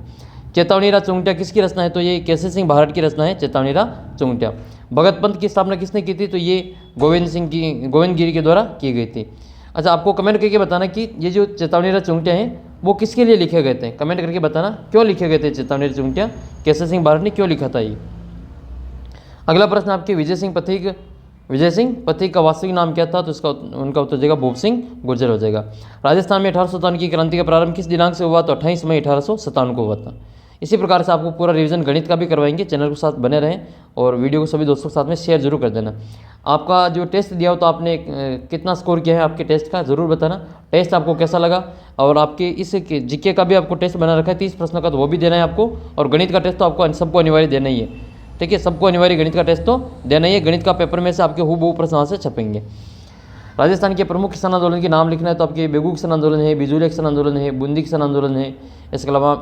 चेतावनीरा चुंगटिया किसकी रचना है, तो ये केसरी सिंह भारत की रचना है चेतावनीरा चुंगटिया। भगत पंथ की स्थापना किसने की थी, तो ये गोविंद गिरी के द्वारा की गई थी। अच्छा, आपको कमेंट करके बताना कि ये जो चेतावनीरा चुंगटिया हैं वो किसके लिए लिखे गए थे, कमेंट करके बताना क्यों लिखे गए थे चेतावनीरा चुंगटिया, केसरी सिंह भारत ने क्यों लिखा था ये। अगला प्रश्न आपके विजय सिंह पथिक का वास्तविक नाम क्या था, तो इसका उनका उत्तर हो जाएगा भूप सिंह गुर्जर हो जाएगा। राजस्थान में 1857 की क्रांति का प्रारंभ किस दिनांक से हुआ, तो 28 मई 1857 को हुआ था। इसी प्रकार से आपको पूरा रिवीजन गणित का भी करवाएंगे। चैनल के साथ बने रहें और वीडियो को सभी दोस्तों के साथ में शेयर जरूर कर देना। आपका जो टेस्ट दिया हो तो आपने कितना स्कोर किया है आपके टेस्ट का ज़रूर बताना। टेस्ट आपको कैसा लगा, और आपके इस जीके का भी आपको टेस्ट बना रखा है 30 प्रश्नों का, तो वो भी देना है आपको। और गणित का टेस्ट तो आपको सबको अनिवार्य देना ही है, ठीक है। सबको अनिवार्य गणित का टेस्ट तो देना ही है। गणित का पेपर में से आपके हूबहू प्रश्न वहाँ से छपेंगे। राजस्थान के प्रमुख किसान आंदोलन के नाम लिखना है, तो आपके बेगू किसान आंदोलन है, बिजूलिया किसान आंदोलन है, बूंदी किसान आंदोलन है। इसके अलावा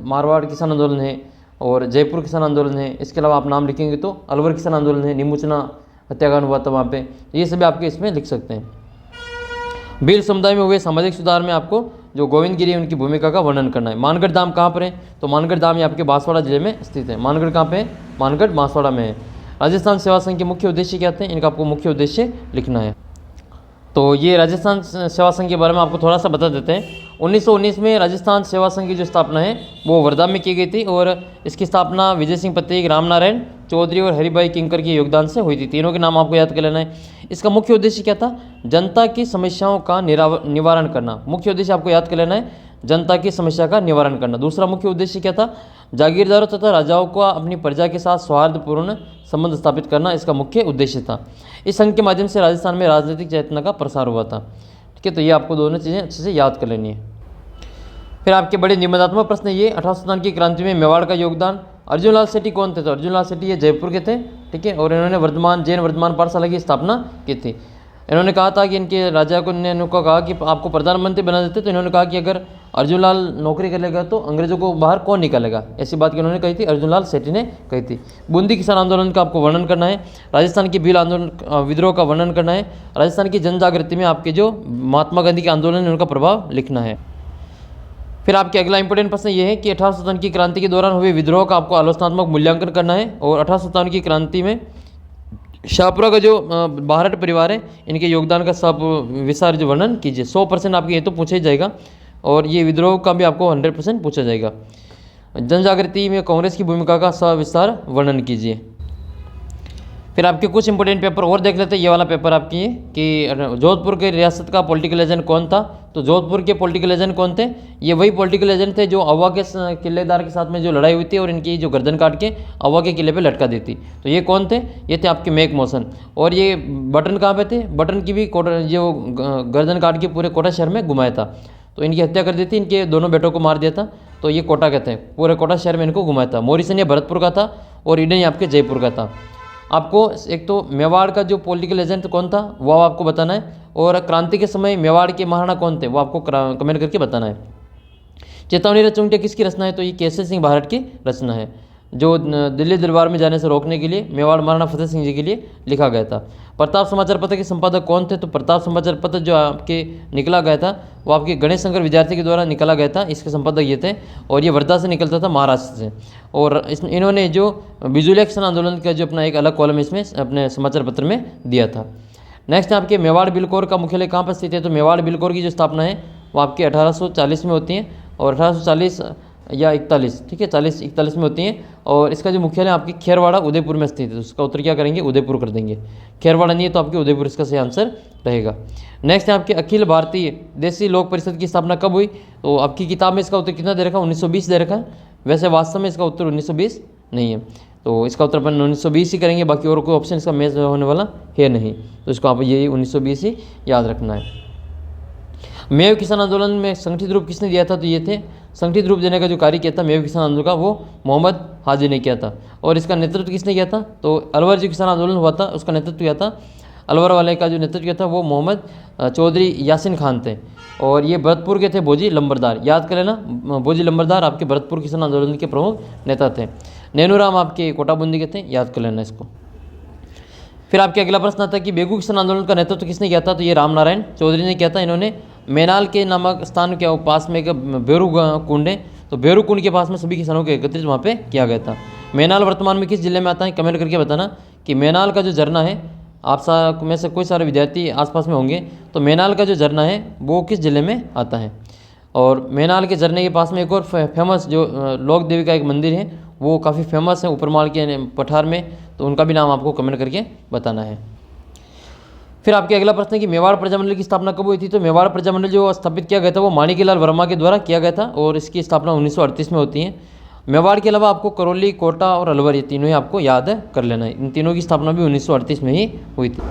मारवाड़ किसान आंदोलन है और जयपुर किसान आंदोलन है। इसके अलावा आप नाम लिखेंगे तो अलवर किसान आंदोलन है, नीमूचना हत्याकांड हुआ था वहाँ पे, ये सभी आपके इसमें लिख सकते हैं। भील समुदाय में हुए सामाजिक सुधार में आपको जो गोविंद गिरी उनकी भूमिका का वर्णन करना है। मानगढ़ धाम कहाँ पर है, तो मानगढ़ धाम ये आपके बांसवाड़ा जिले में स्थित है। मानगढ़ कहाँ पे है, मानगढ़ बांसवाड़ा में है। राजस्थान सेवा संघ के मुख्य उद्देश्य क्या थे, इनका आपको मुख्य उद्देश्य लिखना है। तो ये राजस्थान सेवा संघ के बारे में आपको थोड़ा सा बता देते हैं। 1919 में राजस्थान सेवा संघ की जो स्थापना है वो वर्धा में की गई थी, और इसकी स्थापना विजय सिंह पथिक, रामनारायण चौधरी और हरिभाई किंकर के योगदान से हुई थी। तीनों के नाम आपको याद कर लेना है। इसका मुख्य उद्देश्य क्या था, जनता की समस्याओं का निवारण करना। मुख्य उद्देश्य आपको याद कर लेना है, जनता की समस्या का निवारण करना। दूसरा मुख्य उद्देश्य क्या था, जागीरदारों तथा राजाओं को अपनी प्रजा के साथ सौहार्दपूर्ण संबंध स्थापित करना, इसका मुख्य उद्देश्य था। इस संघ के माध्यम से राजस्थान में राजनीतिक चेतना का प्रसार हुआ था, ठीक है। तो ये आपको दोनों चीज़ें अच्छे से याद कर लेनी है। फिर आपके बड़े निबंधात्मक प्रश्न ये 1857 की क्रांति में मेवाड़ का योगदान। अर्जुन लाल सेठी कौन थे, तो अर्जुन लाल सेठी ये जयपुर के थे, ठीक है। और इन्होंने जैन वर्धमान पाठशाला की स्थापना की थी। इन्होंने कहा था कि इनके राजा को ने उनको कहा कि आपको प्रधानमंत्री बना देते, तो इन्होंने कहा कि अगर अर्जुन लाल नौकरी करेगा तो अंग्रेजों को बाहर कौन निकालेगा, ऐसी बात की उन्होंने कही थी, अर्जुन लाल सेठी ने कही थी। बूंदी किसान आंदोलन का आपको वर्णन करना है। राजस्थान की भील आंदोलन विद्रोह का वर्णन करना है। राजस्थान की जन जागृति में आपके जो महात्मा गांधी के आंदोलन है उनका प्रभाव लिखना है। फिर आपके अगला इंपॉर्टेंट प्रश्न ये है कि 1857 की क्रांति के दौरान हुए विद्रोह का आपको आलोचनात्मक मूल्यांकन करना है। और 1857 की क्रांति में शाहपुरा का जो बाहरट परिवार है इनके योगदान का सब विस्तार जो वर्णन कीजिए। 100% आपके ये तो पूछा ही जाएगा, और ये विद्रोह का भी आपको 100% पूछा जाएगा। जन जागृति में कांग्रेस की भूमिका का सविस्तार वर्णन कीजिए। फिर आपके कुछ इंपॉर्टेंट पेपर और देख लेते हैं। ये वाला पेपर आपकी है कि जोधपुर के रियासत का पॉलिटिकल एजेंट कौन था, तो जोधपुर के पॉलिटिकल एजेंट कौन थे, ये वही पॉलिटिकल एजेंट थे जो अवा के किलेदार के साथ में जो लड़ाई हुई थी और इनकी जो गर्दन काट के अवा के किले पे लटका दी थी। तो ये कौन थे, ये थे आपके मेक मोशन। और ये बटन कहाँ पे थे, बटन की भी जो गर्दन काट के पूरे कोटा शहर में घुमाया था, तो इनकी हत्या कर दी थी, इनके दोनों बेटों को मार दिया था। तो ये कोटा कहते हैं, पूरे कोटा शहर में इनको घुमाया था। मोरिसन ये भरतपुर का था और ईडन ये आपके जयपुर का था। आपको एक तो मेवाड़ का जो पॉलिटिकल एजेंट कौन था वो आपको बताना है, और क्रांति के समय मेवाड़ के महाराणा कौन थे वो आपको कमेंट करके बताना है। चेतावनी चुंगटिया किसकी रचना है, तो ये केसरी सिंह भारत की रचना है। जो दिल्ली दरबार में जाने से रोकने के लिए मेवाड़ महाराणा फतेह सिंह जी के लिए लिखा गया था। प्रताप समाचार पत्र के संपादक कौन थे? तो प्रताप समाचार पत्र जो आपके निकला गया था वो आपके गणेश शंकर विद्यार्थी के द्वारा निकाला गया था। इसके संपादक ये थे और ये वर्धा से निकलता था, महाराष्ट्र से। और इन्होंने जो बिजुलिया किसान आंदोलन का जो अपना एक अलग कॉलम इसमें अपने समाचार पत्र में दिया था। नेक्स्ट आपके मेवाड़ बिलकोर का मुख्यालय कहाँ पर स्थित है? तो मेवाड़ बिलकोर की जो स्थापना है वो आपके 1840 में होती है और 1840 या 41, ठीक है, 40-41 में होती हैं। और इसका जो मुख्यालय आपकी खेरवाड़ा उदयपुर में स्थित है। तो उसका उत्तर क्या करेंगे? उदयपुर कर देंगे। खेरवाड़ा नहीं है तो आपके उदयपुर इसका सही आंसर रहेगा। नेक्स्ट है आपके अखिल भारतीय देसी लोक परिषद की स्थापना कब हुई? तो आपकी किताब में इसका उत्तर कितना दे रखा है? 1920 दे रखा है। वैसे वास्तव में इसका उत्तर 1920 नहीं है, तो इसका उत्तर अपन 1920 ही करेंगे, बाकी और कोई ऑप्शन इसका मैच होने वाला है नहीं। तो इसको आप यही 1920 ही याद रखना है। मेव किसान आंदोलन में संगठित रूप किसने दिया था? तो ये थे संगठित रूप देने का जो कार्य किया था मेव किसान आंदोलन का वो मोहम्मद हाजी ने किया था। और इसका नेतृत्व किसने किया था? तो अलवर जो किसान आंदोलन हुआ था उसका नेतृत्व किया था, अलवर वाले का जो नेतृत्व किया था वो मोहम्मद चौधरी यासिन खान थे। और ये भरतपुर के थे भोजी लंबरदार, याद कर लेना, भोजी लंबरदार आपके भरतपुर किसान आंदोलन के प्रमुख नेता थे। नैनूराम आपके कोटाबूंदी के थे, याद कर लेना इसको। फिर आपके अगला प्रश्न आता है कि बेगू किसान आंदोलन का नेतृत्व किसने किया था? तो ये रामनारायण चौधरी ने किया था। इन्होंने मैनाल के नामक स्थान के पास में एक बेरू कुंड है, तो बेरू कुंड के पास में सभी किसानों को एकत्रित वहाँ पे किया गया था। मैनाल वर्तमान में किस जिले में आता है? कमेंट करके बताना कि मैनाल का जो झरना है, आप में से कोई सारे विद्यार्थी आसपास में होंगे, तो मैनाल का जो झरना है वो किस जिले में आता है? और मैनाल के झरने के पास में एक और फेमस जो लोक देवी का एक मंदिर है वो काफ़ी फेमस है ऊपरमाल के पठार में, तो उनका भी नाम आपको कमेंट करके बताना है। फिर आपके अगला प्रश्न है कि मेवाड़ प्रजामंडल की स्थापना कब हुई थी? तो मेवाड़ प्रजामंडल जो स्थापित किया गया था वो माणिक्यलाल वर्मा के द्वारा किया गया था और इसकी स्थापना 1938 में होती है। मेवाड़ के अलावा आपको करौली, कोटा और अलवर, ये तीनों ही आपको याद कर लेना है। इन तीनों की स्थापना भी 1938 में ही हुई थी।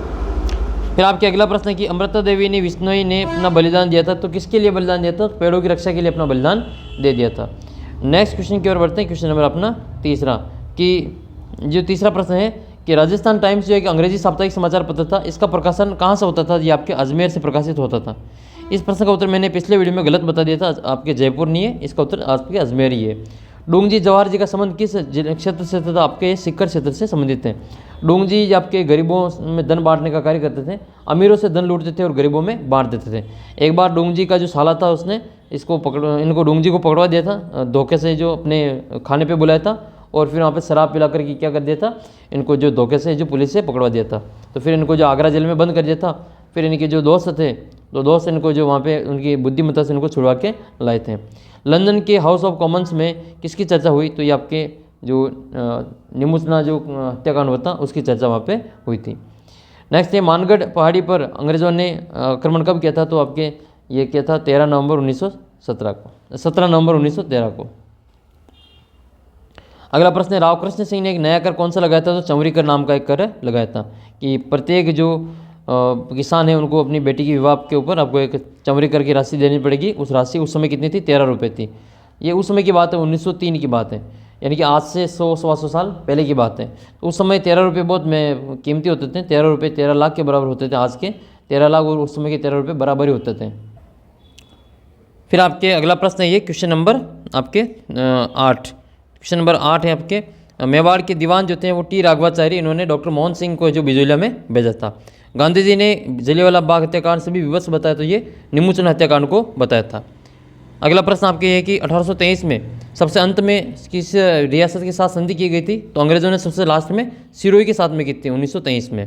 फिर आपके अगला प्रश्न है कि अमृता देवी ने विश्नोई ने अपना बलिदान दिया था, तो किसके लिए बलिदान दिया था? पेड़ों की रक्षा के लिए अपना बलिदान दे दिया था। नेक्स्ट क्वेश्चन की ओर बढ़ते हैं। क्वेश्चन नंबर अपना तीसरा, कि जो तीसरा प्रश्न है कि राजस्थान टाइम्स जो एक अंग्रेजी साप्ताहिक समाचार पत्र था, इसका प्रकाशन कहाँ से होता था? ये आपके अजमेर से प्रकाशित होता था। इस प्रश्न का उत्तर मैंने पिछले वीडियो में गलत बता दिया था, आपके जयपुर नहीं है, इसका उत्तर आपके अजमेर ही है। डूंगजी जवाहर जी का संबंध किस क्षेत्र से था? आपके सिक्कर क्षेत्र से संबंधित हैं। डूंगजी आपके गरीबों में धन बांटने का कार्य करते थे, अमीरों से धन लूटते थे और गरीबों में बांट देते थे। एक बार डूंगजी का जो साला था उसने इनको डूंगजी को पकड़वा दिया था, धोखे से जो अपने खाने पे बुलाया था और फिर वहाँ पे शराब पिला करके क्या कर दिया था, इनको जो धोखे से जो पुलिस से पकड़वा दिया था। तो फिर इनको जो आगरा जेल में बंद कर दिया था। फिर इनके जो दोस्त थे, तो दोस्त इनको जो वहाँ पे उनकी बुद्धिमत्ता से इनको छुड़वा के लाए थे। लंदन के हाउस ऑफ कॉमन्स में किसकी चर्चा हुई? तो ये आपके जो निमुचना जो हत्याकांड हुआ था उसकी चर्चा वहाँ पे हुई थी। नेक्स्ट है मानगढ़ पहाड़ी पर अंग्रेज़ों ने आक्रमण कब किया था? तो आपके ये किया था 13 नवंबर 1913 को, 17 नवंबर 1913 को। अगला प्रश्न है राव कृष्ण सिंह ने एक नया कर कौन सा लगाया था? तो चमरी कर नाम का एक कर लगाया था कि प्रत्येक जो किसान है उनको अपनी बेटी की विवाह के ऊपर आपको एक चमरी कर की राशि देनी पड़ेगी। उस राशि उस समय कितनी थी? 13 रुपये थी। ये उस समय की बात है, 1903 की बात है, यानी कि आज से 100-125 साल पहले की बात है। तो उस समय 13 रुपये बहुत कीमती होते थे। 13 रुपये 13 लाख के बराबर होते थे। आज के 13 लाख और उस समय के 13 रुपये बराबर ही होते थे। फिर आपके अगला प्रश्न है ये क्वेश्चन नंबर आपके 8। क्वेश्चन नंबर 8 है आपके मेवाड़ के दीवान जो थे वो टी राघवाचारी, इन्होंने डॉक्टर मोहन सिंह को जो बिजोलिया में भेजा था। गांधी जी ने जलियांवाला बाग हत्याकांड से भी विवश बताया, तो ये निमुचन हत्याकांड को बताया था। अगला प्रश्न आपके ये है कि 1823 में सबसे अंत में किस रियासत के साथ संधि की गई थी? तो अंग्रेजों ने सबसे लास्ट में सिरोही के साथ में की थी 1923 में।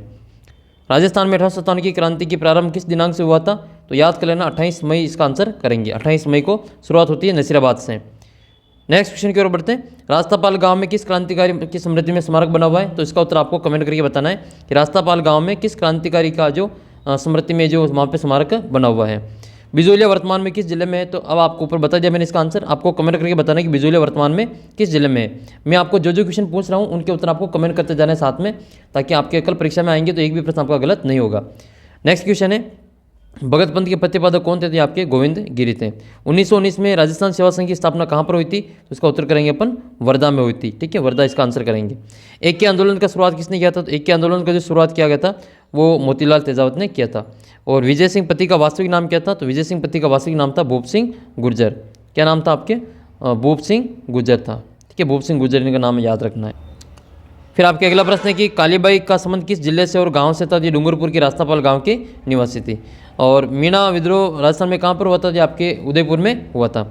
राजस्थान में 1857 की क्रांति की प्रारंभ किस दिनांक से हुआ था? तो याद कर लेना 28 मई इसका आंसर करेंगे। 28 मई को शुरुआत होती है नसीराबाद से। नेक्स्ट क्वेश्चन की ओर बढ़ते हैं। रास्तापाल गांव में किस क्रांतिकारी की स्मृति में स्मारक बना हुआ है? तो इसका उत्तर आपको कमेंट करके बताना है कि रास्तापाल गांव में किस क्रांतिकारी का जो स्मृति में जो वहाँ पे स्मारक बना हुआ है। बिजोलिया वर्तमान में किस जिले में है? तो अब आपको ऊपर बता दिया मैंने इसका आंसर, आपको कमेंट करके बताना है कि बिजोलिया वर्तमान में किस जिले में है। मैं आपको जो क्वेश्चन पूछ रहा हूँ उनके उत्तर आपको कमेंट करते जाना है साथ में, ताकि आपके कल परीक्षा में आएंगे तो एक भी प्रश्न आपका गलत नहीं होगा। नेक्स्ट क्वेश्चन है भगत पंथ के प्रतिपादक कौन थे? तो आपके गोविंद गिरी थे। 1919 में राजस्थान सेवा संघ की स्थापना कहाँ पर हुई थी? तो इसका उत्तर करेंगे अपन वर्धा में हुई थी। ठीक है, वर्धा इसका आंसर करेंगे। एक के आंदोलन का शुरुआत किसने किया था? तो एक के आंदोलन का जो शुरुआत किया गया था वो मोतीलाल तेजावत ने किया था। और विजय सिंह पति का वास्तविक नाम क्या था? तो विजय सिंह पति का वास्तविक नाम था भूप सिंह गुर्जर। क्या नाम था आपके? भूप सिंह गुर्जर था। ठीक है, भूप सिंह गुर्जर इनका नाम याद रखना है। फिर आपके अगला प्रश्न है कि कालीबाई का संबंध किस जिले से और गांव से था? ये डूंगरपुर की रास्तापाल गांव की निवासी थी। और मीणा विद्रोह राजस्थान में कहाँ पर हुआ था? ये आपके उदयपुर में हुआ था।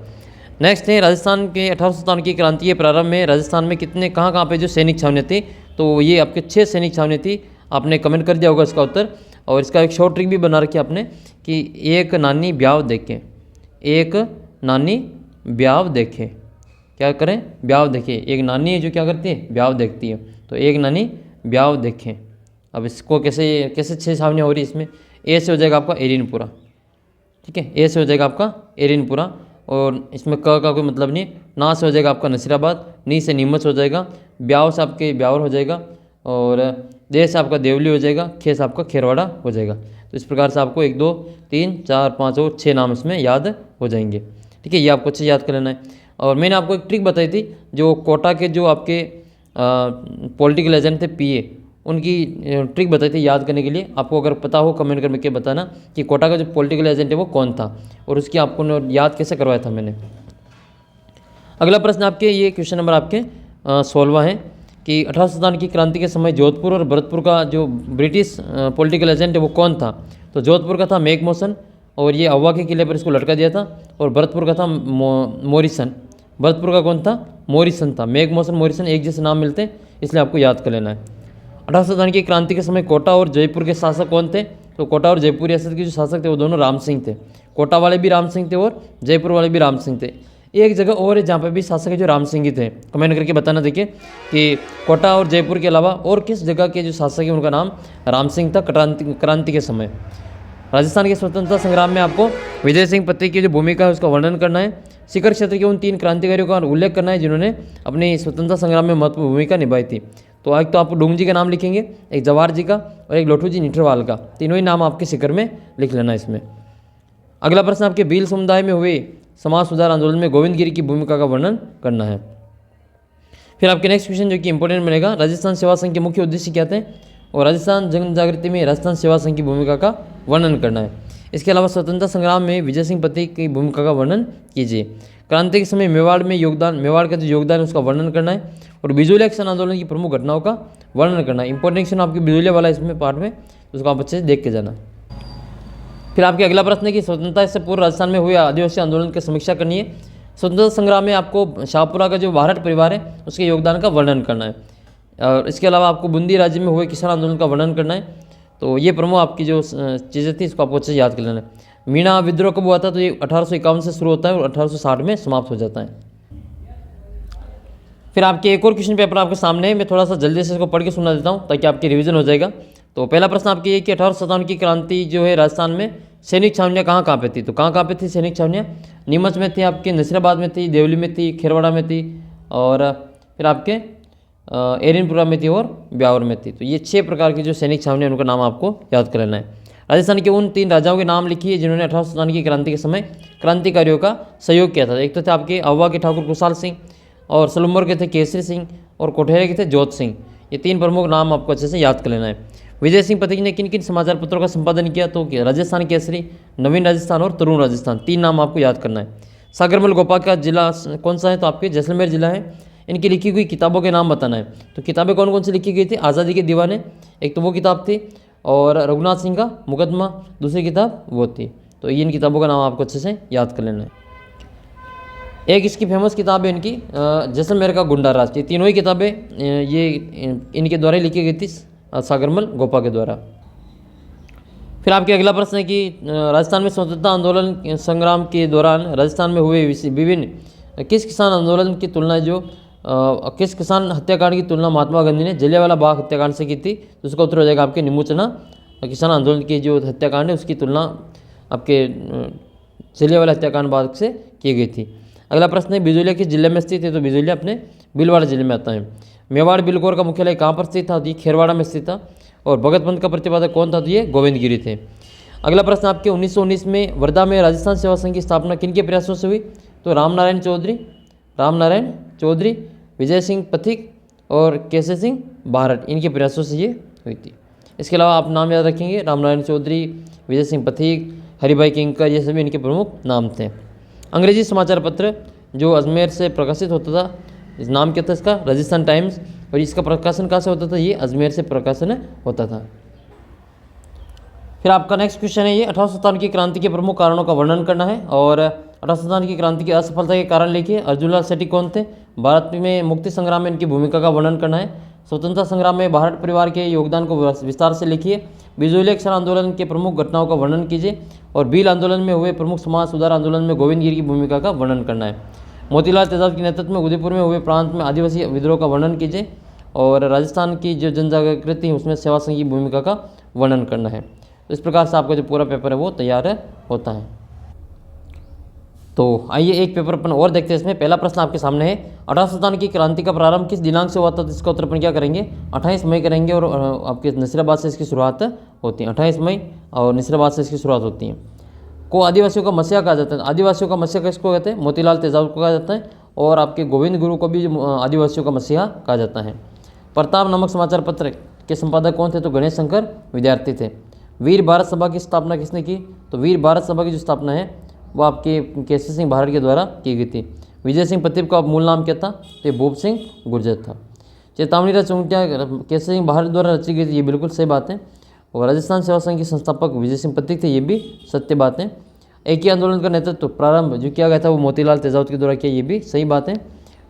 नेक्स्ट है राजस्थान के 1857 की क्रांति के प्रारंभ में राजस्थान में कितने कहाँ पे जो सैनिक छावनियाँ थी? तो ये आपके 6 सैनिक छावनियाँ थी। आपने कमेंट कर दिया होगा इसका उत्तर। और इसका एक शॉर्ट ट्रिक भी बना रखी आपने कि एक नानी ब्याव देखें, एक नानी ब्याव देखें, क्या करें? ब्याव देखें। एक नानी है जो क्या करती है? ब्याव देखती है। तो एक नानी ब्याव देखें। अब इसको कैसे 6 छावनियाँ हो रही इसमें? ए से हो जाएगा आपका एरिनपुरा, ठीक है, ए से हो जाएगा आपका एरिनपुरा। और इसमें क का कोई मतलब नहीं। ना से हो जाएगा आपका नसीराबाद, नी से नीमच हो जाएगा, ब्याव से आपके ब्यावर हो जाएगा, और दे से आपका देवली हो जाएगा, खे से आपका खेरवाड़ा हो जाएगा। तो इस प्रकार से आपको 1 2 3 4 5 और 6 नाम इसमें याद हो जाएंगे, ठीक है। ये आपको अच्छे याद कर लेना है। और मैंने आपको एक ट्रिक बताई थी, जो कोटा के जो आपके पॉलिटिकल एजेंट थे पीए, उनकी ट्रिक बताई थी याद करने के लिए। आपको अगर पता हो कमेंट करके बताना कि कोटा का जो पॉलिटिकल एजेंट है वो कौन था और उसकी आपको याद कैसे करवाया था मैंने। अगला प्रश्न आपके, ये क्वेश्चन नंबर आपके 16वां है कि 1857 की क्रांति के समय जोधपुर और भरतपुर का जो ब्रिटिश पॉलिटिकल एजेंट है वो कौन था? तो जोधपुर का था मैकमोहन, और ये अव्वा के किले पर इसको लटका दिया था। और भरतपुर का था मॉरिसन। भरतपुर का कौन था? मॉरिसन था। मैकमोहन मॉरिसन एक जैसे नाम मिलते हैं, इसलिए आपको याद कर लेना है। 1857 की क्रांति के समय कोटा और जयपुर के शासक कौन थे? तो कोटा और जयपुर रियासत के जो शासक थे वो दोनों राम सिंह थे। कोटा वाले भी राम सिंह थे और जयपुर वाले भी राम सिंह थे। एक जगह और है जहाँ पे भी शासक है जो राम सिंह ही थे, कमेंट करके बताना। देखिए कि कोटा और जयपुर के अलावा और किस जगह के जो शासक है उनका नाम राम सिंह था क्रांति के समय। राजस्थान के स्वतंत्रता संग्राम में आपको विजय सिंह पत्ती की जो भूमिका है उसका वर्णन करना है। सीकर क्षेत्र के उन 3 क्रांतिकारियों का उल्लेख करना है जिन्होंने अपनी स्वतंत्रता संग्राम में महत्वपूर्ण भूमिका निभाई थी। तो एक तो आप डूंग जी का नाम लिखेंगे, एक जवाहर जी का और एक लोठू जी निठरवाल का। तीनों ही नाम आपके सीकर में लिख लेना इसमें। अगला प्रश्न आपके भील समुदाय में हुए समाज सुधार आंदोलन में गोविंद गिरी की भूमिका का वर्णन करना है। फिर आपके नेक्स्ट क्वेश्चन जो कि इंपॉर्टेंट बनेगा, राजस्थान सेवा संघ के मुख्य उद्देश्य क्या थे? और राजस्थान जन जागृति में राजस्थान सेवा संघ की भूमिका का वर्णन करना है। इसके अलावा स्वतंत्रता संग्राम में विजय सिंह पत्ती की भूमिका का वर्णन कीजिए। क्रांति के समय मेवाड़ का जो योगदान है उसका वर्णन करना है। और बिजोलिया किसान आंदोलन की प्रमुख घटनाओं का वर्णन करना है। इंपॉर्टेंट क्वेश्चन आपकी बिजोलिया वाला इसमें पार्ट में, उसको आप अच्छे से देख के जाना। फिर आपके अगला प्रश्न है कि स्वतंत्रता से पूर्व राजस्थान में हुए आदिवासी आंदोलन की समीक्षा करनी है। स्वतंत्रता संग्राम में आपको शाहपुरा का जो भारत परिवार है उसके योगदान का वर्णन करना है। और इसके अलावा आपको बूंदी राज्य में हुए किसान आंदोलन का वर्णन करना है। तो ये प्रमुख आपकी जो चीज़ें थी इसको आपको अच्छे से याद कर लेना है। मीणा विद्रोह कब हुआ था? तो ये 1851 से शुरू होता है और 1860 में समाप्त हो जाता है। फिर आपके एक और क्वेश्चन पेपर आपके सामने है, मैं थोड़ा सा जल्दी से इसको पढ़ के सुना देता हूँ ताकि आपकी रिवीजन हो जाएगा। तो पहला प्रश्न आपके ये कि 1857 की क्रांति जो है राजस्थान में सैनिक छावनियाँ कहाँ पे थी? तो कहाँ पे थी सैनिक छावनियाँ? नीमच में थी, आपके नसीराबाद में थी, देवली में थी, खेरवाड़ा में थी, और फिर आपके एरिनपुरा में थी और ब्यावर में थी। तो ये 6 प्रकार की जो सैनिक छावनियाँ उनका नाम आपको याद कर लेना है। राजस्थान के उन 3 राजाओं के नाम लिखिए जिन्होंने 1857 की क्रांति के समय क्रांतिकारियों का सहयोग किया था। एक तो थे आपके अव्वा के ठाकुर कुशाल सिंह, और सलुम्बर के थे केसरी सिंह, और कोठेरे के थे जोत सिंह। ये 3 प्रमुख नाम आपको अच्छे से याद कर लेना है। विजय सिंह पत्ती ने किन किन समाचार पत्रों का संपादन किया? तो राजस्थान केसरी, नवीन राजस्थान और तरुण राजस्थान। 3 नाम आपको याद करना है। सागरमल गोपा का जिला कौन सा है? तो आपके जैसलमेर जिला है। इनकी लिखी हुई किताबों के नाम बताना है। तो किताबें कौन कौन सी लिखी गई थी? आज़ादी के दीवाने एक तो वो किताब थी, और रघुनाथ सिंह का मुकदमा दूसरी किताब वो थी। तो इन किताबों का नाम आपको अच्छे से याद कर लेना है। एक इसकी फेमस किताब है इनकी जैसलमेर का गुंडा राज। ये तीनों ही किताबें ये इनके द्वारा ही लिखी गई थी, सागरमल गोपा के द्वारा। फिर आपके अगला प्रश्न है कि राजस्थान में स्वतंत्रता आंदोलन संग्राम के दौरान राजस्थान में हुए विभिन्न किस किसान आंदोलन की तुलना किस किसान हत्याकांड की तुलना महात्मा गांधी ने जलियांवाला बाग हत्याकांड से की थी? तो उसका उत्तर हो जाएगा आपके निमुचना किसान आंदोलन की जो हत्याकांड है उसकी तुलना आपके जलियांवाला हत्याकांड बाग से की गई थी। अगला प्रश्न है बिजोलिया किस जिले में स्थित है? तो बिजोलिया अपने भीलवाड़ा जिले में आता है। मेवाड़ बिलकोर का मुख्यालय कहाँ पर स्थित था? तो ये खेरवाड़ा में स्थित था। और भगत पंथ का प्रतिपादक कौन था? तो ये गोविंद गिरी थे। अगला प्रश्न आपके 1919 में वर्धा में राजस्थान सेवा संघ की स्थापना किन के प्रयासों से हुई? तो रामनारायण चौधरी, विजय सिंह पथिक और केसरी सिंह भारत, इनके प्रयासों से ये हुई थी। इसके अलावा आप नाम याद रखेंगे, रामनारायण चौधरी, विजय सिंह पथिक, हरिभाई किंकर, ये सभी इनके प्रमुख नाम थे। अंग्रेजी समाचार पत्र जो अजमेर से प्रकाशित होता था इस नाम क्या था इसका, राजस्थान टाइम्स। और इसका प्रकाशन कहाँ से होता था, ये अजमेर से प्रकाशन होता था। फिर आपका नेक्स्ट क्वेश्चन है ये 1857 की क्रांति के प्रमुख कारणों का वर्णन करना है। और 1857 की क्रांति की असफलता के कारण लिखिए। अर्जुनलाल सेठी कौन थे, भारत में मुक्ति संग्राम में इनकी भूमिका का वर्णन करना है। स्वतंत्रता संग्राम में भारत परिवार के योगदान को विस्तार से लिखिए। बिजोली क्षण आंदोलन के प्रमुख घटनाओं का वर्णन कीजिए। और भील आंदोलन में हुए प्रमुख समाज सुधार आंदोलन में गोविंद गिरी की भूमिका का वर्णन करना है। मोतीलाल तेजाब के नेतृत्व में उदयपुर में हुए प्रांत में आदिवासी विद्रोह का वर्णन कीजिए। और राजस्थान की जो जनजागृति है उसमें सेवा संघ की भूमिका का वर्णन करना है। तो इस प्रकार से आपका जो पूरा पेपर है वो तैयार होता है। तो आइए एक पेपर अपन और देखते हैं। इसमें पहला प्रश्न आपके सामने है, 1857 की क्रांति का प्रारंभ किस दिनांक से हुआ था। तो इसका उत्तर अपन क्या करेंगे, 28 मई करेंगे। और आपके नसीराबाद से इसकी शुरुआत होती है, 28 मई और नसीराबाद से इसकी शुरुआत होती है। को आदिवासियों का मसीहा कहा जाता है। आदिवासियों का मसीहा किसको कहते हैं, मोतीलाल तेजाब को कहा जाता है। और आपके गोविंद गुरु को भी आदिवासियों का मसीहा कहा जाता है। प्रताप नामक समाचार पत्र के संपादक कौन थे, तो गणेश शंकर विद्यार्थी थे। वीर भारत सभा की स्थापना किसने की, तो वीर भारत सभा की जो स्थापना है वो आपके केसरी सिंह भारत के द्वारा की गई थी। विजय सिंह प्रतीप का मूल नाम क्या था, तो भूप सिंह गुर्जर था। चेतावनी रच उनका केसरी सिंह भारत द्वारा रची गई थी, ये बिल्कुल सही बात है। और राजस्थान सेवा संघ के संस्थापक विजय सिंह प्रतीक थे, ये भी सत्य बात है। एक ही आंदोलन का नेतृत्व प्रारंभ जो किया गया था वो मोतीलाल तेजाब के द्वारा किया, ये भी सही बात है।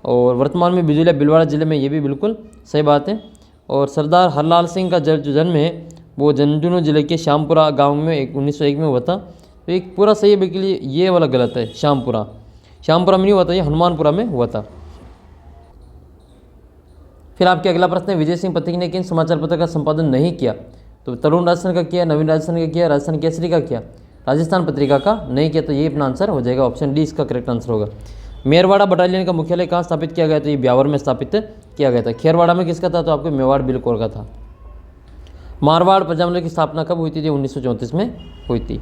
और वर्तमान में बिजोलिया भिलवाड़ा जिले में, ये भी बिल्कुल सही बात है। और सरदार हरलाल सिंह का जो जन्म है वो झुंझुनू जिले के श्यामपुरा गांव में 1901 में हुआ था। तो एक पूरा सही है, के लिए ये वाला गलत है। श्यामपुरा में नहीं हुआ था, ये हनुमानपुरा में हुआ था। फिर आपके अगला प्रश्न है, विजय सिंह प्रतीक ने किन समाचार पत्र का संपादन नहीं किया। तो तरुण राजस्थान का किया, नवीन राजस्थान का किया, राजस्थान केसरी का किया, राजस्थान पत्रिका का नहीं किया। तो ये अपना आंसर हो जाएगा, ऑप्शन डी इसका करेक्ट आंसर होगा। मेरवाड़ा बटालियन का मुख्यालय कहाँ स्थापित किया गया, तो ये ब्यावर में स्थापित किया गया था। खेरवाड़ा में किसका था, तो आपको मेवाड़ बिलकोर का था। मारवाड़ प्रजामंडल की स्थापना कब हुई थी, जो 1934 में हुई थी।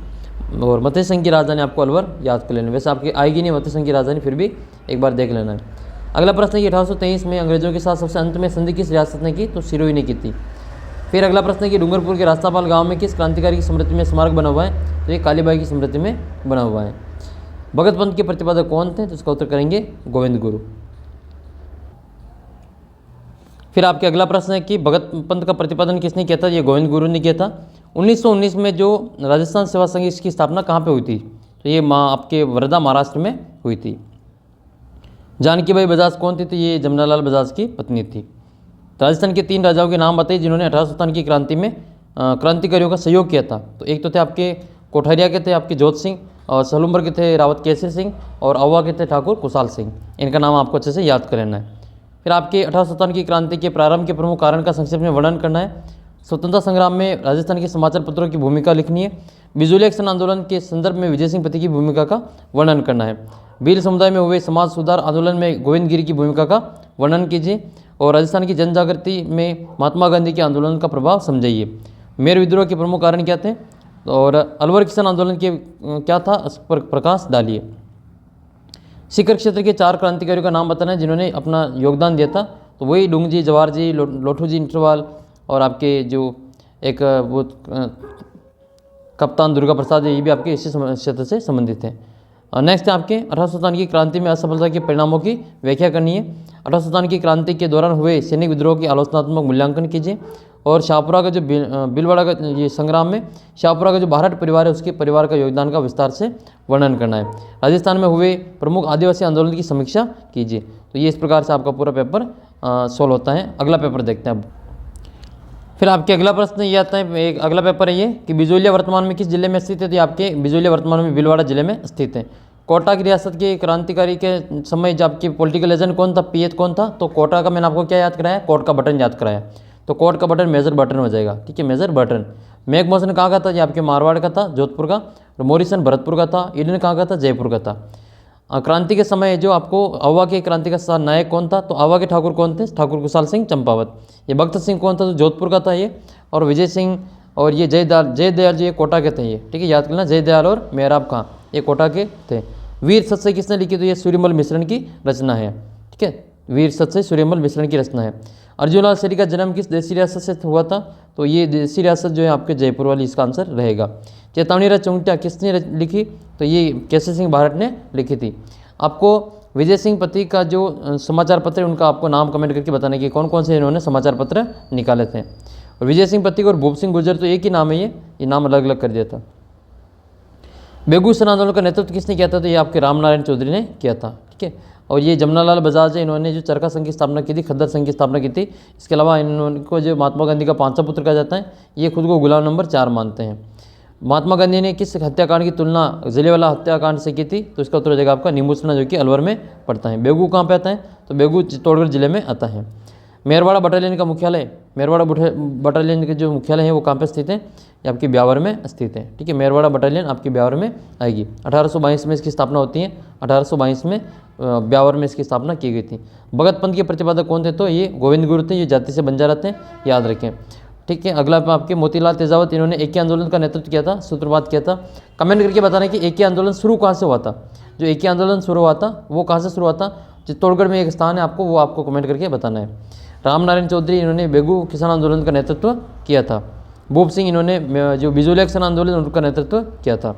और मते संघ की राजधानी आपको अलवर याद कर लेना, वैसे आपकी आएगी नहीं मते संघ की राजधानी, फिर भी एक बार देख लेना है। अगला प्रश्न है कि 1823 में अंग्रेजों के साथ सबसे अंत में संधि किस रियासत ने की, तो सिरोही ने की थी। फिर अगला प्रश्न है कि डूंगरपुर के रास्तापाल गांव में किस क्रांतिकारी की स्मृति में स्मारक बना हुआ है, तो ये कालीबाई की स्मृति में बना हुआ है। भगत पंथ के प्रतिपादक कौन थे, तो इसका उत्तर करेंगे गोविंद गुरु। फिर आपके अगला प्रश्न है कि भगत पंथ का प्रतिपादन किसने किया था, ये गोविंद गुरु ने किया था। 1919 में जो राजस्थान सेवा संघ इसकी स्थापना कहाँ पे हुई थी, तो ये आपके वर्धा महाराष्ट्र में हुई थी। जानकीबाई बजाज कौन थी, तो ये जमनालाल बजाज की पत्नी थी। राजस्थान के 3 राजाओं के नाम बताइए जिन्होंने 1857 की क्रांति में क्रांतिकारियों का सहयोग किया था। तो एक तो थे आपके कोठारिया के थे आपके जोत सिंह, और सलूम्बर के थे रावत केसरी सिंह, और अवा के थे ठाकुर कुशाल सिंह। इनका नाम आपको अच्छे से याद कर लेना है। फिर आपके 1857 की क्रांति के प्रारंभ के प्रमुख कारण का संक्षेप में वर्णन करना है। स्वतंत्रता संग्राम में राजस्थान के समाचार पत्रों की भूमिका लिखनी है। बिजोली एक्शन आंदोलन के संदर्भ में विजय सिंह प्रतीक की भूमिका का वर्णन करना है। भील समुदाय में हुए समाज सुधार आंदोलन में गोविंद गिरी की भूमिका का वर्णन कीजिए। और राजस्थान की जन जागृति में महात्मा गांधी के आंदोलन का प्रभाव समझाइए। मेर विद्रोह के प्रमुख कारण क्या थे, और अलवर किसान आंदोलन के क्या था, इस पर प्रकाश डालिए। सीकर क्षेत्र के 4 क्रांतिकारियों का नाम बताना है जिन्होंने अपना योगदान दिया था। तो वही डूंगजी, जवाहर जी, लोठू जी इंटरवाल, और आपके जो एक वो कप्तान दुर्गा प्रसाद, ये भी आपके इसी क्षेत्र से संबंधित हैं। नेक्स्ट है आपके 1857 की क्रांति में असफलता के परिणामों की व्याख्या करनी है। 1857 की क्रांति के दौरान हुए सैनिक विद्रोह की आलोचनात्मक मूल्यांकन कीजिए। और शाहपुरा का जो भीलवाड़ा का ये संग्राम में शाहपुरा का जो भारत परिवार है उसके परिवार का योगदान का विस्तार से वर्णन करना है। राजस्थान में हुए प्रमुख आदिवासी आंदोलन की समीक्षा कीजिए। तो ये इस प्रकार से आपका पूरा पेपर सॉल्व होता है। अगला पेपर देखते हैं अब। फिर आपके अगला प्रश्न ये आता है, एक अगला पेपर है ये कि बिजोलिया वर्तमान में किस जिले में स्थित है। तो आपके बिजोलिया वर्तमान में भीलवाड़ा जिले में स्थित है। कोटा की रियासत के क्रांतिकारी के समय जब आपके पॉलिटिकल एजेंट कौन था, पीएच कौन था, तो कोटा का मैंने आपको क्या याद कराया, कोर्ट का बटन याद कराया। तो कोर्ट का बटन मेजर बटन हो जाएगा, ठीक है, मेजर बटन। मैकमोहन कहाँ का था, ये आपके मारवाड़ का था, जोधपुर का। और मोरिसन भरतपुर का था। ईडन कहाँ का था, जयपुर का था। क्रांति के समय जो आपको अवा के क्रांति का नायक कौन था, तो अवा के ठाकुर कौन थे, ठाकुर कुशाल सिंह चंपावत। ये भक्त सिंह कौन था, तो जोधपुर का था ये। और विजय सिंह और ये जयदयाल जी ये कोटा के थे, ये ठीक है, याद करना। जयदयाल और मेहराब खां ये कोटा के थे। वीर सत्सई किसने लिखी, तो ये सूर्यमल मिश्रण की रचना है, ठीक है। वीर सत्सई सूर्यमल मिश्रण की रचना है। अर्जुनलाल सेठी का जन्म किस देसी रियासत से हुआ था, तो ये देसी रियासत जो है आपके जयपुर वाली, इसका आंसर रहेगा। चेतावनी रच चौंटिया किसने लिखी, तो ये केसरी सिंह भारत ने लिखी थी। आपको विजय सिंह पति का जो समाचार पत्र है उनका आपको नाम कमेंट करके बताना कि कौन कौन से इन्होंने समाचार पत्र निकाले थे। और विजय सिंह पति और भूप सिंह गुर्जर तो एक ही नाम है, ये नाम अलग अलग कर दिया था। बेगूसराय आंदोलन का नेतृत्व किसने किया था? तो ये आपके रामनारायण चौधरी ने किया था, ठीक है। और ये जमनालाल बजाज है, इन्होंने जो चरखा संघ की स्थापना की थी, खद्दर संघ की स्थापना की थी। इसके अलावा इनको जो महात्मा गांधी का पांचवा पुत्र कहा जाता है, ये खुद को गुलाम नंबर 4 मानते हैं। महात्मा गांधी ने किस हत्याकांड की तुलना जलियांवाला हत्याकांड से की थी? तो इसका उत्तर हो जाएगा आपका नीमूसना, जो कि अलवर में पड़ता है। बेगू कहाँ पे आता है? तो बेगू चित्तौड़गढ़ जिले में आता है। मेरवाड़ा बटालियन का मुख्यालय, मेरवाड़ा बटालियन के जो मुख्यालय है वो कहाँ पे स्थित है? ये आपकी ब्यावर में स्थित है, ठीक है। मेरवाड़ा बटालियन आपकी ब्यावर में आएगी। 1822 में इसकी स्थापना होती है, 1822 में ब्यावर में इसकी स्थापना की गई थी। भगत पंथ के प्रतिपादक कौन थे? तो ये गोविंद गुरु थे, ये जाति से बंजारा थे, याद रखें, ठीक है। अगला आपके मोतीलाल तेजावत, इन्होंने एकी आंदोलन का नेतृत्व किया था, सूत्रपात किया था। कमेंट करके बताना कि एकी आंदोलन शुरू कहाँ से हुआ था। जो एकी आंदोलन शुरू हुआ था वो कहाँ से शुरू हुआ था? चित्तौड़गढ़ में एक स्थान है, आपको वो आपको कमेंट करके बताना है। रामनारायण चौधरी, इन्होंने बेगू किसान आंदोलन का नेतृत्व किया था। भूप सिंह, इन्होंने जो बिजोलिया किसान आंदोलन उनका नेतृत्व किया था।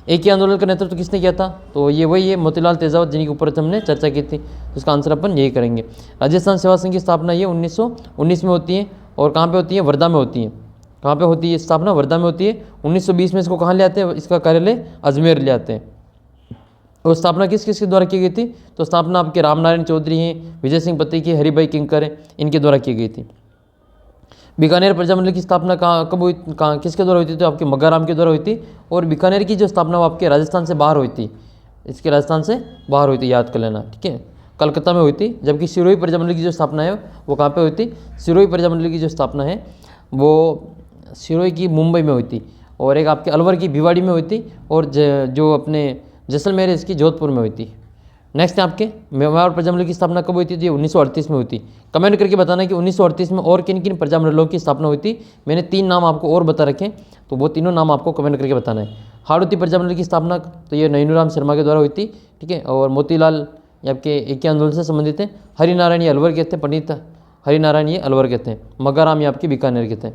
एक ही आंदोलन का नेतृत्व किसने किया था? तो ये वही है मोतीलाल तेजावत, जिनके ऊपर हमने चर्चा की थी। तो इसका आंसर अपन यही करेंगे। राजस्थान सेवा संघ की स्थापना ये 1919 में होती है, और कहाँ पे होती है? वर्धा में होती है। कहाँ पे होती है स्थापना? वर्धा में होती है। 1920 में इसको कहाँ ले आते हैं? इसका कार्यालय अजमेर ले आते हैं। और स्थापना किस किस के द्वारा की गई थी? तो स्थापना आपके रामनारायण चौधरी हैं, विजय सिंह पति की, हरिभाई किंकर हैं, इनके द्वारा की गई थी। बीकानेर प्रजामंडल की स्थापना कब हुई? किसके द्वारा हुई थी? तो आपके मग्गाराम के द्वारा हुई थी। और बीकानेर की जो स्थापना वो आपके राजस्थान से बाहर हुई थी, इसके राजस्थान से बाहर हुई थी, याद कर लेना, ठीक है। कलकत्ता में हुई थी। जबकि सिरोही प्रजामंडल की जो स्थापना है वो कहाँ पे हुई थी? सिरोही प्रजामंडल की जो स्थापना है वो सिरोही की मुंबई में हुई थी। और एक आपके अलवर की भिवाड़ी में हुई थी। और जो अपने जैसलमेर है इसकी जोधपुर में हुई थी। नेक्स्ट है आपके मेवाड़ प्रजामंडल की स्थापना कब हुई थी? तो 1938 में हुई थी। कमेंट करके बताना कि 1938 में और किन किन प्रजामंडलों की स्थापना हुई थी। मैंने 3 नाम आपको और बता रखे, तो वो तीनों नाम आपको कमेंट करके बताना है। हाड़ौती प्रजामंडल की स्थापना तो ये नैनूराम शर्मा के द्वारा हुई थी, ठीक है। और मोतीलाल ये आपके एकी आंदोलन से संबंधित हैं। हरिनारायण ये अलवर के थे, पंडित हरिनारायण ये अलवर के थे। मग्गाराम ये आपके बीकानेर के थे।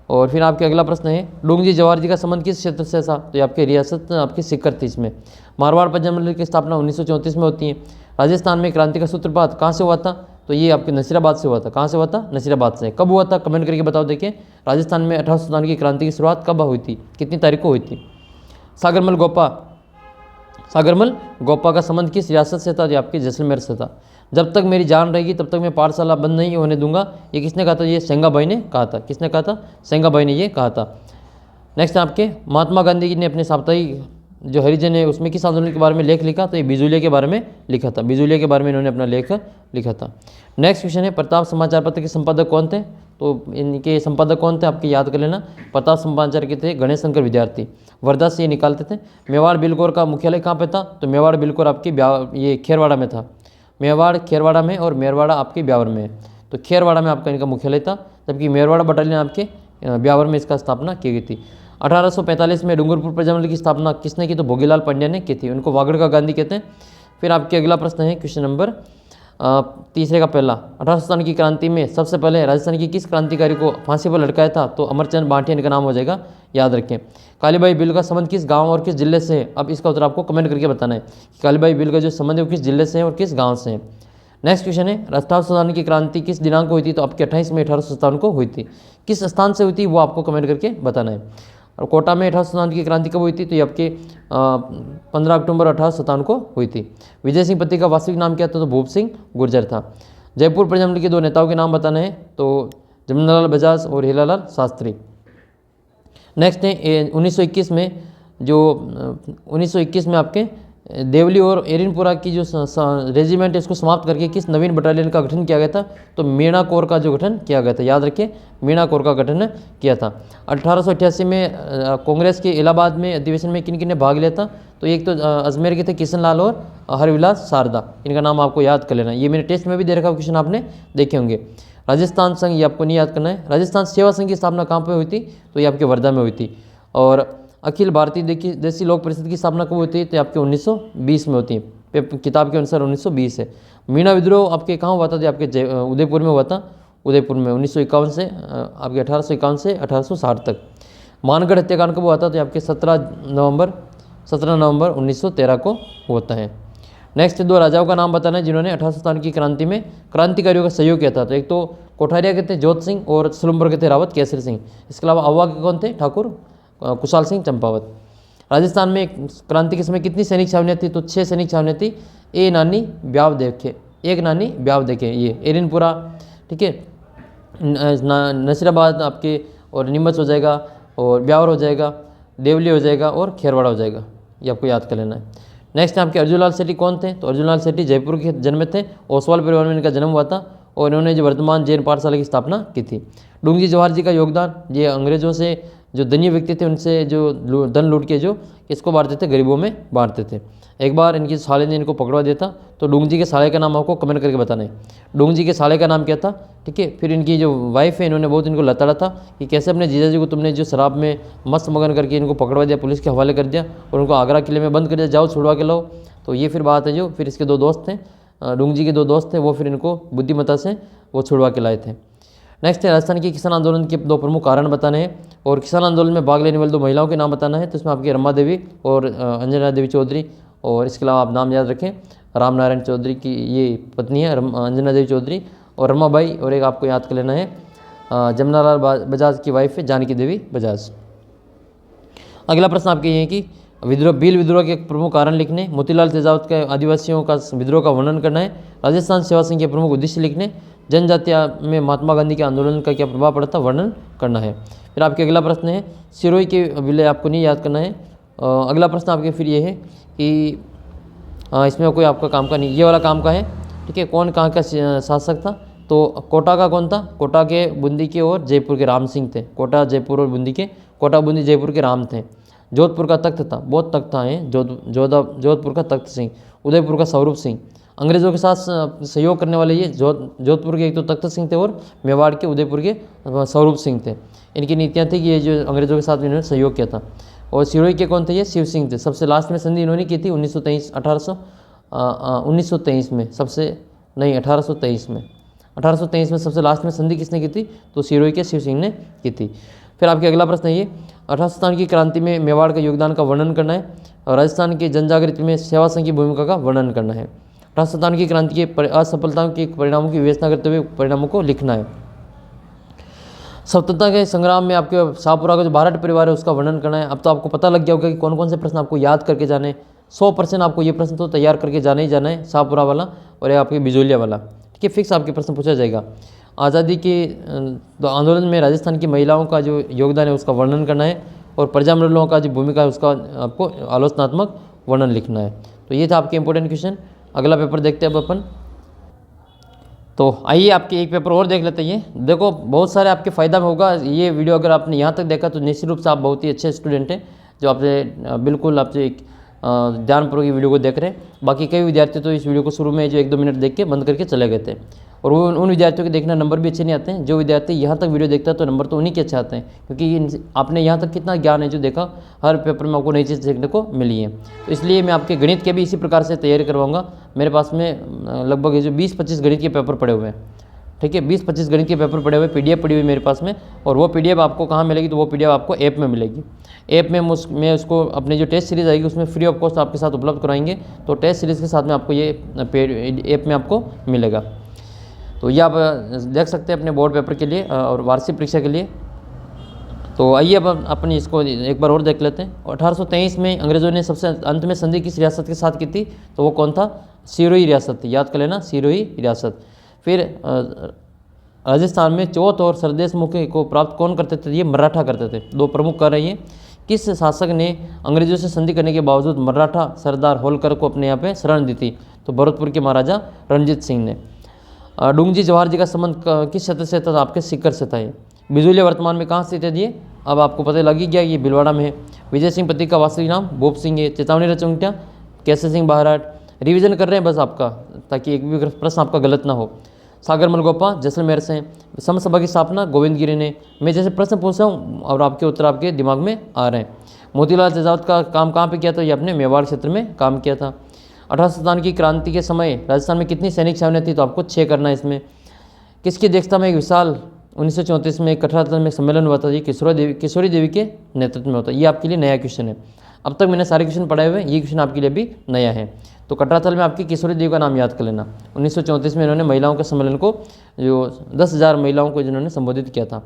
और फिर आपके अगला प्रश्न है, डोंगजी जवाहर जी का संबंध किस क्षेत्र से था? तो ये आपकी रियासत आपकी सीकर थी इसमें। मारवाड़ प्रजामंडल की स्थापना 1934 में होती है। राजस्थान में क्रांति का सूत्रपात कहाँ से हुआ था? तो ये आपके नसीराबाद से हुआ था। कहाँ से हुआ था? नसीराबाद से। कब हुआ था? कमेंट करके बताओ। देखिए राजस्थान में 1857 की क्रांति की शुरुआत कब हुई थी? कितनी तारीख को हुई थी? सागरमल गोपा का संबंध किस रियासत से था? जो आपके जैसलमेर से था। जब तक मेरी जान रहेगी तब तक मैं पाठशाला बंद नहीं होने दूंगा, ये किसने कहा था? ये सेंगाबाई ने कहा था। किसने कहा था? सेंगाबाई ने ये कहा था। नेक्स्ट आपके महात्मा गांधी जी ने अपने साप्ताहिक जो हरिजन है उसमें किस आंदोलन के बारे में लेख लिखा? तो ये बिजुलिया के बारे में लिखा था। बिजुलिया के बारे में इन्होंने अपना लेख लिखा था। नेक्स्ट क्वेश्चन है, प्रताप समाचार पत्र के संपादक कौन थे? तो इनके संपादक कौन थे आपके याद कर लेना। प्रताप समाचार के थे गणेश शंकर विद्यार्थी, वर्धा से ये निकालते थे। मेवाड़ बिलकोर का मुख्यालय कहाँ पे था? तो मेवाड़ बिलकोर आपकी ये खेरवाड़ा में था। मेवाड़ खेरवाड़ा में और मेरवाड़ा आपके ब्यावर में है। तो खेरवाड़ा में आपका इनका मुख्यालय था, जबकि मेरवाड़ा बटालियन आपके ब्यावर में इसका स्थापना की गई थी। 1845 में डूंगरपुर प्रजामंडल की स्थापना किसने की? तो भोगीलाल पांड्या ने की थी। उनको वागड़ का गांधी कहते हैं। फिर आपके अगला प्रश्न है क्वेश्चन नंबर तीसरे का पहला, 1857 की क्रांति में सबसे पहले राजस्थान की किस क्रांतिकारी को फांसी पर लटकाया था? तो अमरचंद भाटिया इनका नाम हो जाएगा, याद रखें। कालीबाई बिल का संबंध किस गांव और किस जिले से है? अब इसका उत्तर आपको कमेंट करके बताना है कि कालीबाई बिल का जो संबंध है वो किस जिले से है और किस गाँव से है। नेक्स्ट क्वेश्चन है, 1857 की क्रांति किस दिनांक को हुई थी? तो आपके 28 मई 1857 को हुई थी। किस स्थान से हुई थी वो आपको कमेंट करके बताना है। और कोटा में 1857 की क्रांति कब हुई थी? तो ये आपके 15 अक्टूबर 1857 को हुई थी। विजय सिंह पति का वास्तविक नाम क्या था? तो भूप सिंह गुर्जर था। जयपुर प्रजामंडल के 2 नेताओं के नाम बताने हैं, तो जमनालाल बजाज और हीरालाल शास्त्री। नेक्स्ट है 1921 में जो 1921 में आपके देवली और एरिनपुरा की जो रेजिमेंट है इसको समाप्त करके किस नवीन बटालियन का गठन किया गया था? तो मीणा कोर का जो गठन किया गया था, याद रखिए, मीणा कोर का गठन किया था। 1888 में कांग्रेस के इलाहाबाद में अधिवेशन में किन किन ने भाग लिया था? तो एक तो अजमेर के थे किशन लाल और हरविलास शारदा, इनका नाम आपको याद कर लेना। ये मैंने टेस्ट में भी दे रखा, क्वेश्चन आपने देखे होंगे। राजस्थान संघ ये आपको नहीं याद करना है। राजस्थान सेवा संघ की स्थापना कहाँ पर हुई थी? तो ये आपके वर्धा में हुई थी। और अखिल भारतीय देसी लोक परिषद की स्थापना कब होती है? तो आपके 1920 में होती है, किताब के अनुसार 1920 है। मीणा विद्रोह आपके कहाँ हुआ था? तो आपके उदयपुर में हुआ था। उदयपुर में 1951 से आपके 1851 से 1860 तक। मानगढ़ हत्याकांड कब हुआ था? तो आपके 17 नवंबर 1913 को होता है। नेक्स्ट 2 राजाओं का नाम बताना है जिन्होंने 1857 की क्रांति में क्रांतिकारियों का सहयोग किया था। तो एक तो कोठारिया के थे जोत सिंह और सलुम्बर के थे रावत केसरी सिंह। इसके अलावा अववा के कौन थे? ठाकुर कुशाल सिंह चंपावत। राजस्थान में क्रांति के समय कितनी सैनिक छावनियाँ थी? तो 6 सैनिक छावनियाँ थी। ए नानी ब्याव देखे, एक नानी ब्याव देखे, ये एरिनपुरा, ठीक है, नसीराबाद आपके और नीमच हो जाएगा और ब्यावर हो जाएगा, देवली हो जाएगा और खेरवाड़ा हो जाएगा। ये आपको याद कर लेना है। नेक्स्ट आपके अर्जुनलाल सेठी कौन थे? तो अर्जुनलाल सेठी जयपुर के जन्मे थे। ओसवाल परिवार में इनका जन्म हुआ था और इन्होंने जो वर्तमान जैन पाठशाला की स्थापना की थी। डूंगजी जवाहर जी का योगदान, ये अंग्रेजों से जो धनी व्यक्ति थे उनसे जो धन लूट के जो किसको बांटते थे? गरीबों में बांटते थे। एक बार इनकी साले ने इनको पकड़वा दिया था। तो डूंगजी के साले का नाम आपको कमेंट करके बताना है। डूंगजी के साले का नाम क्या था? ठीक है। फिर इनकी जो वाइफ है इन्होंने बहुत इनको लताड़ा था कि कैसे अपने जीजा जी को तुमने जो शराब में मस्त मगन करके इनको पकड़वा दिया, पुलिस के हवाले कर दिया और उनको आगरा किले में बंद कर दिया, जाओ छुड़वा के लाओ। तो ये फिर बात है जो फिर इसके 2 दोस्त थे, डूंगजी के 2 दोस्त थे, वो फिर इनको बुद्धिमत्ता से वो छुड़वा के लाए थे। नेक्स्ट है राजस्थान के किसान आंदोलन के 2 प्रमुख कारण बताने हैं और किसान आंदोलन में भाग लेने वाली 2 महिलाओं के नाम बताना है। तो इसमें आपकी रमा देवी और अंजना देवी चौधरी, और इसके अलावा आप नाम याद रखें, राम नारायण चौधरी की ये पत्नी है अंजना देवी चौधरी, और रमाबाई, और एक आपको याद कर लेना है जमुनालाल बजाज की वाइफ है जानकी देवी बजाज। अगला प्रश्न आपके ये है कि विद्रोह भील विद्रोह के प्रमुख कारण लिखने, मोतीलाल तेजावत के आदिवासियों का विद्रोह का वर्णन करना है, राजस्थान सेवा संघ के प्रमुख उद्देश्य लिखने, जनजातीय में महात्मा गांधी के आंदोलन का क्या प्रभाव पड़ा था वर्णन करना है। फिर आपके अगला प्रश्न है सिरोही के विलय, आपको नहीं याद करना है। अगला प्रश्न आपके फिर ये है कि इसमें कोई आपका काम का नहीं, ये वाला काम का है, ठीक है। कौन कहाँ का शासक था? तो कोटा का कौन था? कोटा के, बूंदी के और जयपुर के राम सिंह थे। कोटा, जयपुर और बूंदी के, कोटा बूंदी जयपुर के राम थे। जोधपुर का तख्त था, बहुत तख्त हैं, जोधपुर का तख्त सिंह, उदयपुर का स्वरूप सिंह। अंग्रेजों के साथ सहयोग करने वाले ये जोधपुर के एक तो तख्त सिंह थे और मेवाड़ के, उदयपुर के स्वरूप सिंह थे। इनकी नीतियाँ थी कि ये जो अंग्रेजों के साथ इन्होंने सहयोग किया था। और सिरोही के कौन थे? ये शिव सिंह थे। सबसे लास्ट में संधि इन्होंने की थी 1923 में, सबसे नहीं 1823 में सबसे लास्ट में संधि किसने की थी? तो सिरोही के शिव सिंह ने की थी। फिर आपके अगला प्रश्न है ये 1857 की क्रांति में मेवाड़ के योगदान का वर्णन करना है और राजस्थान के जनजागृति में सेवा संघ की भूमिका का वर्णन करना है। 1857 की क्रांति के असफलताओं के परिणामों की विवेचना करते हुए परिणामों को लिखना है। स्वतंत्रता के संग्राम में आपके शाहपुरा का जो बारहट परिवार है उसका वर्णन करना है। अब तो आपको पता लग गया होगा कि कौन कौन से प्रश्न आपको याद करके जाने। 100% आपको ये प्रश्न तो तैयार करके जाना ही जाना है, शाहपुरा वाला और आपके बिजोलिया वाला, ठीक है। फिक्स आपके प्रश्न पूछा जाएगा। आज़ादी के आंदोलन में राजस्थान की महिलाओं का जो योगदान है उसका वर्णन करना है और प्रजामंडलों का जो भूमिका है उसका आपको आलोचनात्मक वर्णन लिखना है। तो ये था आपके इंपॉर्टेंट क्वेश्चन। अगला पेपर देखते हैं अब अपन। तो आइए आपके एक पेपर और देख लेते हैं। ये देखो बहुत सारे आपके फ़ायदा में होगा ये वीडियो। अगर आपने यहाँ तक देखा तो निश्चित रूप से आप बहुत ही अच्छे स्टूडेंट हैं जो आपसे बिल्कुल आपसे एक ध्यानपूर्वक ये वीडियो को देख रहे हैं। बाकी कई विद्यार्थी तो इस वीडियो को शुरू में जो 1-2 मिनट देख के बंद करके चले गए थे और वो उन विद्यार्थियों के देखना नंबर भी अच्छे नहीं आते हैं। जो विद्यार्थी यहाँ तक वीडियो देखता है तो नंबर तो उन्हीं के अच्छे आते हैं, क्योंकि आपने यहाँ तक कितना ज्ञान है जो देखा, हर पेपर में आपको नई चीज़ देखने को मिली है। तो इसलिए मैं आपके गणित के भी इसी प्रकार से तैयारी करवाऊँगा। मेरे पास में लगभग ये जो 20-25 गणित के पेपर पड़े हुए हैं, ठीक है। 20-25 गणित के पेपर पड़े हुए, PDF पड़ी हुई मेरे पास में। और वो PDF आपको कहाँ मिलेगी? तो वो PDF आपको ऐप में मिलेगी। ऐप में मैं उसको अपनी जो टेस्ट सीरीज़ आएगी उसमें फ्री ऑफ कॉस्ट आपके साथ उपलब्ध कराएंगे। तो टेस्ट सीरीज़ के साथ में आपको ये ऐप में आपको मिलेगा। तो ये आप देख सकते हैं अपने बोर्ड पेपर के लिए और वार्षिक परीक्षा के लिए। तो आइए अब अपन इसको एक बार और देख लेते हैं। 1823 में अंग्रेज़ों ने सबसे अंत में संधि किस रियासत के साथ की थी? तो वो कौन था? सिरोही रियासत थी, याद कर लेना, सिरोही रियासत। फिर राजस्थान में चौथ और सरदेश मुखी को प्राप्त कौन करते थे? ये मराठा करते थे। 2 प्रमुख कर रही हैं। किस शासक ने अंग्रेजों से संधि करने के बावजूद मराठा सरदार होलकर को अपने यहाँ पे शरण दी थी? तो भरतपुर के महाराजा रणजीत सिंह ने। डूंगजी जवाहर जी का संबंध किस क्षेत्र से था? आपके सीकर से था। ये बिजोलिया वर्तमान में कहाँ स्थित है? ये अब आपको पता लग ही गया, ये भीलवाड़ा में है। विजय सिंह पति का वास्तविक नाम भूप सिंह है। चेतावनी रचौंटिया केसर सिंह बहराट। रिवीजन कर रहे हैं बस आपका, ताकि एक भी प्रश्न आपका गलत ना हो। सागर मलगोपा जैसलमेर से। समसभा की स्थापना गोविंद गिरी ने। मैं जैसे प्रश्न पूछ रहा हूँ और आपके उत्तर आपके दिमाग में आ रहे हैं। मोतीलाल तेजावत का काम कहाँ पे किया था? ये अपने मेवाड़ क्षेत्र में काम किया था। 1857 की क्रांति के समय राजस्थान में कितनी सैनिक छावनियाँ थी? तो आपको 6 करना है इसमें। किसकी अध्यक्षता में एक विशाल 1934 में कटरा में सम्मेलन हुआ था? ये किशोरी देवी के नेतृत्व में होता है। ये आपके लिए नया क्वेश्चन है। अब तक मैंने सारे क्वेश्चन पढ़ाए हुए हैं, ये क्वेश्चन आपके लिए भी नया है। तो कटराथल में आपकी किशोरी देवी का नाम याद कर लेना। 1934 में इन्होंने महिलाओं के सम्मेलन को जो 10,000 महिलाओं को जिन्होंने संबोधित किया था।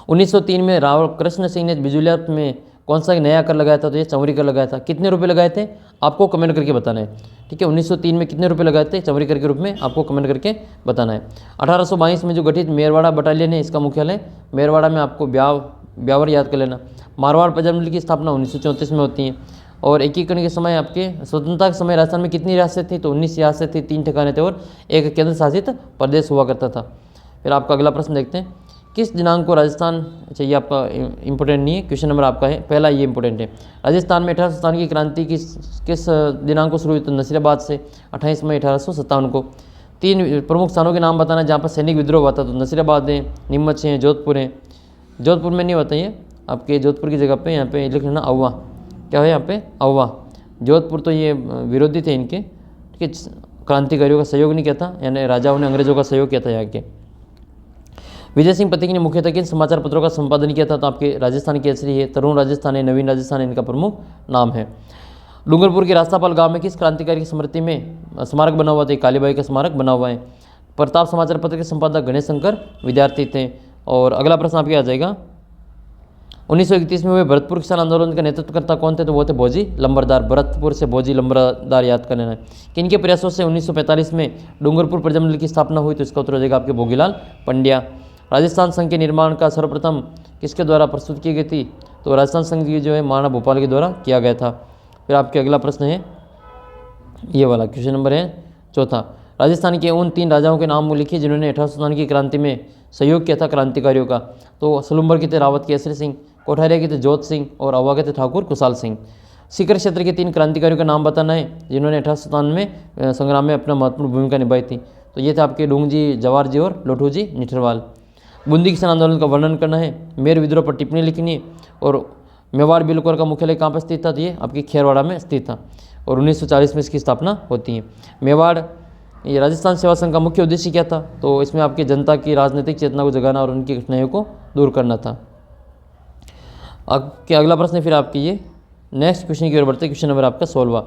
1903 में राव कृष्ण सिंह ने बिजुलिया में कौन सा नया कर लगाया था? तो ये चौरी कर लगाया था। कितने रुपए लगाए थे आपको कमेंट करके बताना है, ठीक है। 1903 में कितने रुपए लगाए थे चौरी कर के रूप में, आपको कमेंट करके बताना है। 1822 में जो गठित मेरवाड़ा बटालियन है, इसका मुख्यालय मेरवाड़ा में, आपको ब्यावर याद कर लेना। मारवाड़ प्रजा मंडल की स्थापना 1934 में होती है। और एकीकरण के समय आपके स्वतंत्रता के समय राजस्थान में कितनी रियासत थी? तो 19 रियासत थी, 3 ठिकाने थे और एक केंद्र शासित प्रदेश हुआ करता था। फिर आपका अगला प्रश्न देखते हैं, किस दिनांक को राजस्थान, अच्छा ये आपका इंपॉर्टेंट नहीं है, क्वेश्चन नंबर आपका है पहला, ये इंपॉर्टेंट है। राजस्थान में 1857 की क्रांति किस दिनांक को शुरू हुई? तो नसीराबाद से 28 मई 1857 को। 3 प्रमुख स्थानों के नाम बताना जहाँ पर सैनिक विद्रोह हुआ था। तो नसीराबाद है, नीमच है, जोधपुर है। जोधपुर में नहीं होता ये, आपके जोधपुर की जगह पे यहाँ पे लिख लेना अववा। क्या है यहाँ पे? अववा। जोधपुर तो ये विरोधी थे इनके, ठीक है, क्रांतिकारियों का सहयोग नहीं किया था, यानी राजाओं ने अंग्रेजों का सहयोग किया था यहाँ के। विजय सिंह पथिक ने मुख्यतः किन समाचार पत्रों का संपादन किया था? तो आपके राजस्थान केसरी है, तरुण राजस्थान है, नवीन राजस्थान है, इनका प्रमुख नाम है। डूंगरपुर के रास्तापाल गांव में किस क्रांतिकारी की स्मृति में स्मारक बना हुआ था? कालीबाई का स्मारक बना हुआ है। प्रताप समाचार पत्र के संपादक गणेश शंकर विद्यार्थी थे। और अगला प्रश्न आपके आ जाएगा, 1931 में हुए भरतपुर किसान आंदोलन का नेतृत्वकर्ता कौन थे? तो वो थे भोजी लंबरदार। भरतपुर से भोजी लंबरदार याद कर लेना है। किनके प्रयासों से 1945 में डूंगरपुर प्रजामंडल की स्थापना हुई? तो इसका उत्तर हो जाएगा आपके भोगीलाल पंड्या। राजस्थान संघ के निर्माण का सर्वप्रथम किसके द्वारा प्रस्तुत की गई थी? तो राजस्थान संघ की जो है महाराणा भोपाल के द्वारा किया गया था। फिर आपके अगला प्रश्न है ये वाला, क्वेश्चन नंबर है चौथा, राजस्थान के उन 3 राजाओं के नाम लिखिए जिन्होंने 1857 की क्रांति में सहयोग किया था क्रांतिकारियों का। तो सलुम्बर के थे रावत केसरी सिंह, कोठारिया के थे जोत सिंह और अवा के थे ठाकुर कुशाल सिंह। सीकर क्षेत्र के 3 क्रांतिकारियों का नाम बताना है जिन्होंने 1857 में संग्राम में अपना महत्वपूर्ण भूमिका निभाई थी। तो ये थे आपके डूंग जी, जवाहर जी और लोठू जी निठरवाल। बूंदी किसान आंदोलन का वर्णन करना है, मेर विद्रोह पर टिप्पणी लिखनी है, और मेवाड़ बिलकोर का मुख्यालय कहाँ पर स्थित था? तो ये आपकी खेरवाड़ा में स्थित था और 1940 में इसकी स्थापना होती है। मेवाड़ ये राजस्थान सेवा संघ का मुख्य उद्देश्य क्या था? तो इसमें आपकी जनता की राजनीतिक चेतना को जगाना और उनकी कठिनाइयों को दूर करना था। आपके अगला प्रश्न फिर आपकी ये नेक्स्ट क्वेश्चन की ओर बढ़ते हैं, क्वेश्चन नंबर आपका 16वां।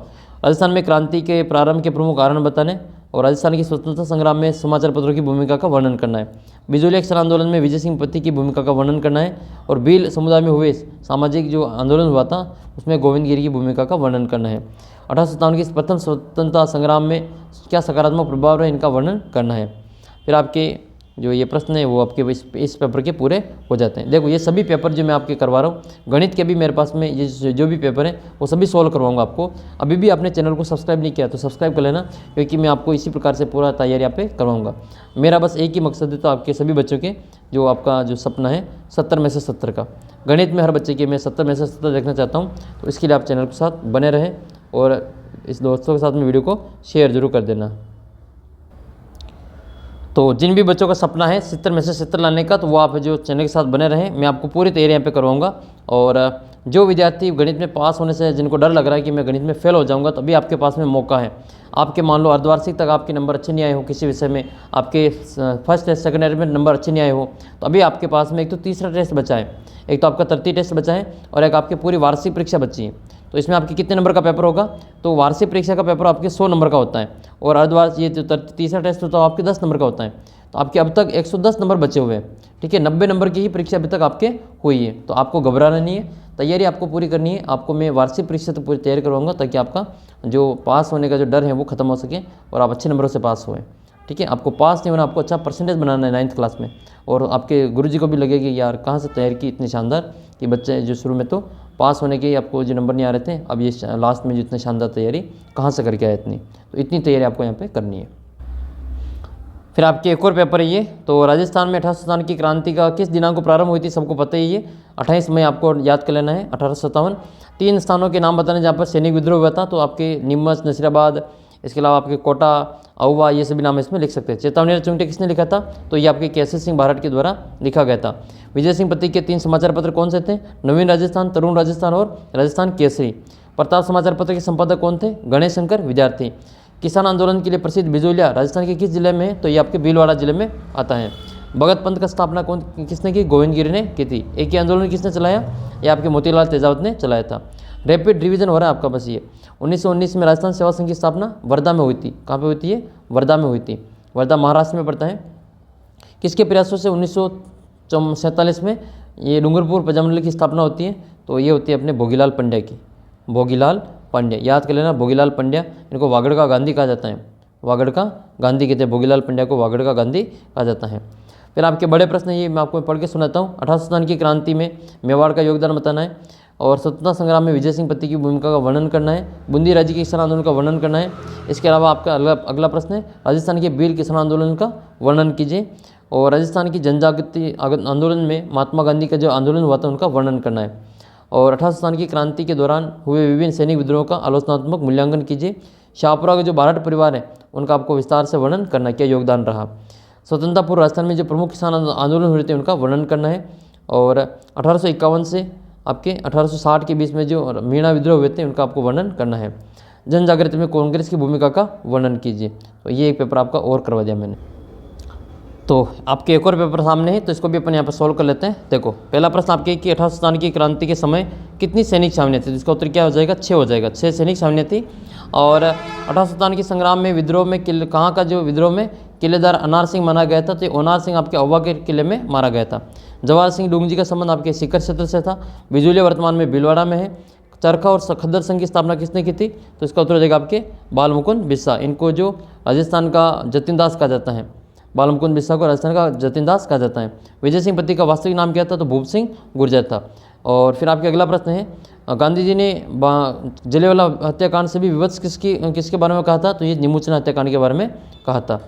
राजस्थान में क्रांति के प्रारंभ के प्रमुख कारण बताने और राजस्थान की स्वतंत्रता संग्राम में समाचार पत्रों की भूमिका का वर्णन करना है। बिजोलिया किसान आंदोलन में विजय सिंह पथिक की भूमिका का वर्णन करना है और भील समुदाय में हुए सामाजिक जो आंदोलन हुआ था उसमें गोविंद गिरी की भूमिका का वर्णन करना है। 1857 की प्रथम स्वतंत्रता संग्राम में क्या सकारात्मक प्रभाव रहे, इनका वर्णन करना है। फिर आपके जो ये प्रश्न है वो आपके इस पेपर के पूरे हो जाते हैं। देखो ये सभी पेपर जो मैं आपके करवा रहा हूँ, गणित के भी मेरे पास में ये जो भी पेपर हैं वो सभी सॉल्व करवाऊंगा आपको। अभी भी आपने चैनल को सब्सक्राइब नहीं किया तो सब्सक्राइब कर लेना, क्योंकि मैं आपको इसी प्रकार से पूरा तैयारी यहाँ पे करवाऊंगा। मेरा बस एक ही मकसद है, तो आपके सभी बच्चों के जो आपका जो सपना है 70 में से 70 का, गणित में हर बच्चे के मैं 70 में से 70 देखना चाहता हूँ। तो इसके लिए आप चैनल के साथ बने रहें और इस दोस्तों के साथ में वीडियो को शेयर जरूर कर देना। तो जिन भी बच्चों का सपना है 70 में से 70 लाने का, तो वो आप जो चैनल के साथ बने रहें, मैं आपको पूरी तैयारी यहाँ पे करवाऊंगा। और जो विद्यार्थी गणित में पास होने से जिनको डर लग रहा है कि मैं गणित में फेल हो जाऊंगा, तो अभी आपके पास में मौका है। आपके मान लो अर्धवार्षिक तक आपके नंबर अच्छे नहीं आए हो, किसी विषय में आपके फर्स्ट टेस्ट सेकंड ईयर में नंबर अच्छे नहीं आए हो, तो अभी आपके पास में एक तो तीसरा टेस्ट बचा है, एक तो आपका 30 टेस्ट बचा है और एक आपकी पूरी वार्षिक परीक्षा बची है। तो इसमें आपके कितने नंबर का पेपर होगा? तो वार्षिक परीक्षा का पेपर आपके 100 नंबर का होता है और अर्धवार्षिक ये जो तीसरा टेस्ट होता है आपके 10 नंबर का होता है। तो आपके अब तक 110 नंबर बचे हुए हैं, ठीक है। 90 नंबर की ही परीक्षा अभी तक आपके हुई है, तो आपको घबराना नहीं है, तैयारी आपको पूरी करनी है। आपको मैं वार्षिक परीक्षा तो पूरी तैयारी करवाऊंगा ताकि आपका जो पास होने का जो डर है वो खत्म हो सके और आप अच्छे नंबरों से पास होएं, ठीक है। आपको पास नहीं होना, आपको अच्छा परसेंटेज बनाना है 9th क्लास में, और आपके गुरुजी को भी लगेगी यार कहाँ से तैयारी की इतनी शानदार, कि बच्चे जो शुरू में तो पास होने के आपको जो नंबर नहीं आ रहे थे, अब ये लास्ट में जो इतनी शानदार तैयारी कहाँ से करके आए इतनी, तो इतनी तैयारी आपको यहाँ पे करनी है। फिर आपके एक और पेपर है ये, तो राजस्थान में 1857 की क्रांति का किस दिनांक को प्रारंभ हुई थी, सबको पता ही है, 28 मई आपको याद कर लेना है 1857। 3 स्थानों के नाम बताने जहाँ पर सैनिक विद्रोह हुआ था, तो आपके नीमच, नसीराबाद, इसके अलावा आपके कोटा, अहुआ, ये सभी नाम इसमें लिख सकते हैं। चेतावनी चुंगटे किसने लिखा था? तो ये आपके केसरी सिंह भारत के द्वारा लिखा गया था। विजय सिंह पथिक के 3 समाचार पत्र कौन से थे? नवीन राजस्थान, तरुण राजस्थान और राजस्थान केसरी। प्रताप समाचार पत्र के संपादक कौन थे? गणेश शंकर विद्यार्थी। किसान आंदोलन के लिए प्रसिद्ध बिजोलिया राजस्थान के किस जिले में है? तो ये आपके भीलवाड़ा जिले में आता है। भगत पंथ का स्थापना किसने की? गोविंद गिरी ने की थी। एक ही आंदोलन किसने चलाया? ये आपके मोतीलाल तेजावत ने चलाया था। रैपिड रिवीजन हो रहा है आपका बस ये। 1919 में राजस्थान सेवा संघ की स्थापना वर्धा में हुई थी। कहाँ पे हुई थी ये? वर्धा में हुई थी। वर्धा महाराष्ट्र में पड़ता है। किसके प्रयासों से 1947 में ये डूंगरपुर प्रजामंडल की स्थापना होती है? तो ये होती है अपने भोगीलाल पंड्या की। भोगीलाल पंड्या, याद कर लेना, भोगीलाल पंड्या। इनको वागड़ का गांधी कहा जाता है। वागड़ का गांधी कहते हैं, भोगीलाल पंड्या को वागड़ का गांधी कहा जाता है। फिर आपके बड़े प्रश्न ये मैं आपको पढ़ के सुनाता हूँ। 1857 की क्रांति में मेवाड़ का योगदान बताना है और स्वतंत्रता संग्राम में विजय सिंह पत्ती की भूमिका का वर्णन करना है। बूंदी राज्य के किसान आंदोलन का वर्णन करना है। इसके अलावा आपका अगला प्रश्न है राजस्थान के बीर किसान आंदोलन का वर्णन कीजिए और राजस्थान की जनजागृति आंदोलन में महात्मा गांधी का जो आंदोलन हुआ था उनका वर्णन करना है। और 1857 की क्रांति के दौरान हुए विभिन्न सैनिक विद्रोहों का आलोचनात्मक मूल्यांकन कीजिए। शाहपुरा के जो बारठ परिवार है उनका आपको विस्तार से वर्णन करना, क्या योगदान रहा। स्वतंत्रता पूर्व राजस्थान में जो प्रमुख किसान आंदोलन हुए थे उनका वर्णन करना है। और 1851 से आपके 1860 के बीच में जो मीणा विद्रोह हुए थे उनका आपको वर्णन करना है। जन जागृति में कांग्रेस की भूमिका का वर्णन कीजिए। तो ये एक पेपर आपका और करवा दिया मैंने। तो आपके एक और पेपर सामने है, तो इसको भी अपन यहाँ पर सॉल्व कर लेते हैं। देखो पहला प्रश्न आपके कि 1857 की क्रांति के समय कितनी सैनिक छावनियाँ थी? इसका उत्तर क्या हो जाएगा? 6 हो जाएगा। 6 सैनिक छावनियाँ थी। और 1857 के संग्राम में विद्रोह में कहाँ का जो विद्रोह में किलेदार अनार सिंह माना गया था? तो अनार सिंह आपके अव्वा के किले में मारा गया था। जवाहर सिंह डूंगजी का संबंध आपके सीकर क्षेत्र से था। बिजुलिया वर्तमान में भीलवाड़ा में है। चरखा और खद्दर संघ की स्थापना किसने की थी? तो इसका उत्तर हो जाएगा आपके बालमुकुंद बिस्सा। इनको जो राजस्थान का जतिन दास कहा जाता है, बालमुकुंद बिस्सा को राजस्थान का जतिन दास कहा जाता है। विजय सिंह पत्ती का वास्तविक नाम क्या था? तो भूप सिंह गुर्जर था। और फिर आपके अगला प्रश्न है गांधी जी ने जलियांवाला हत्याकांड से भी विवश किसके बारे में कहा था? तो ये निमुचना हत्याकांड के बारे में कहा था।